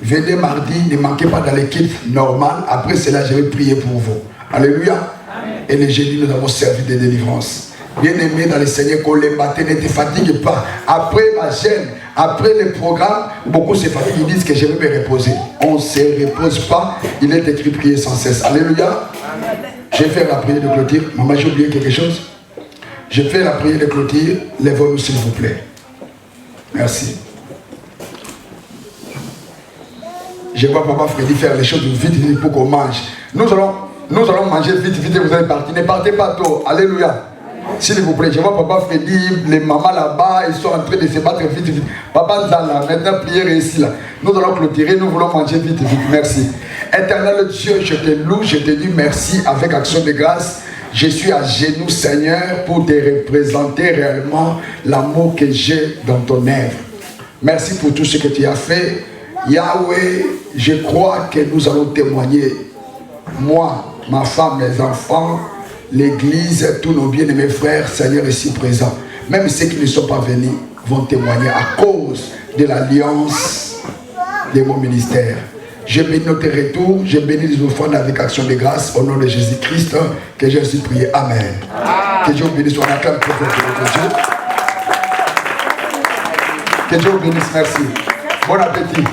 Venez mardi, ne manquez pas dans l'équipe normale. Après cela, je vais prier pour vous. Alléluia. Amen. Et le jeudi, nous avons servi de délivrance. Bien aimés dans le Seigneur, qu'on les matin ne te fatigue pas. Après ma chaîne, après le programme, beaucoup se fatiguent, ils disent que je vais me reposer. On ne se repose pas. Il est écrit prier sans cesse. Alléluia. Amen. Je vais faire la prière de clôture. Maman, j'ai oublié quelque chose. Je fais la prière de clôture. Lèvez-nous s'il vous plaît. Merci. Je vois Papa Freddy faire les choses vite, vite pour qu'on mange. Nous allons manger vite, vite et vous allez partir. Ne partez pas tôt. Alléluia. S'il vous plaît, je vois Papa Freddy, les mamans là-bas, ils sont en train de se battre vite, vite. Papa Zala, maintenant prière ici là. Nous allons clôturer, nous voulons manger vite, vite. Merci. Éternel Dieu, je te loue, je te dis merci avec action de grâce. Je suis à genoux, Seigneur, pour te représenter réellement l'amour que j'ai dans ton œuvre. Merci pour tout ce que tu as fait. Yahweh, je crois que nous allons témoigner. Moi, ma femme, mes enfants, l'église, tous nos bien-aimés frères, Seigneur, ici présents. Même ceux qui ne sont pas venus vont témoigner à cause de l'alliance de mon ministère. Je bénis notre retour, je bénis les offrandes avec action de grâce au nom de Jésus-Christ que j'ai ainsi prié. Amen. Que Dieu vous bénisse, on acclame très fort notre Dieu. Que Dieu vous bénisse, merci. Bon appétit.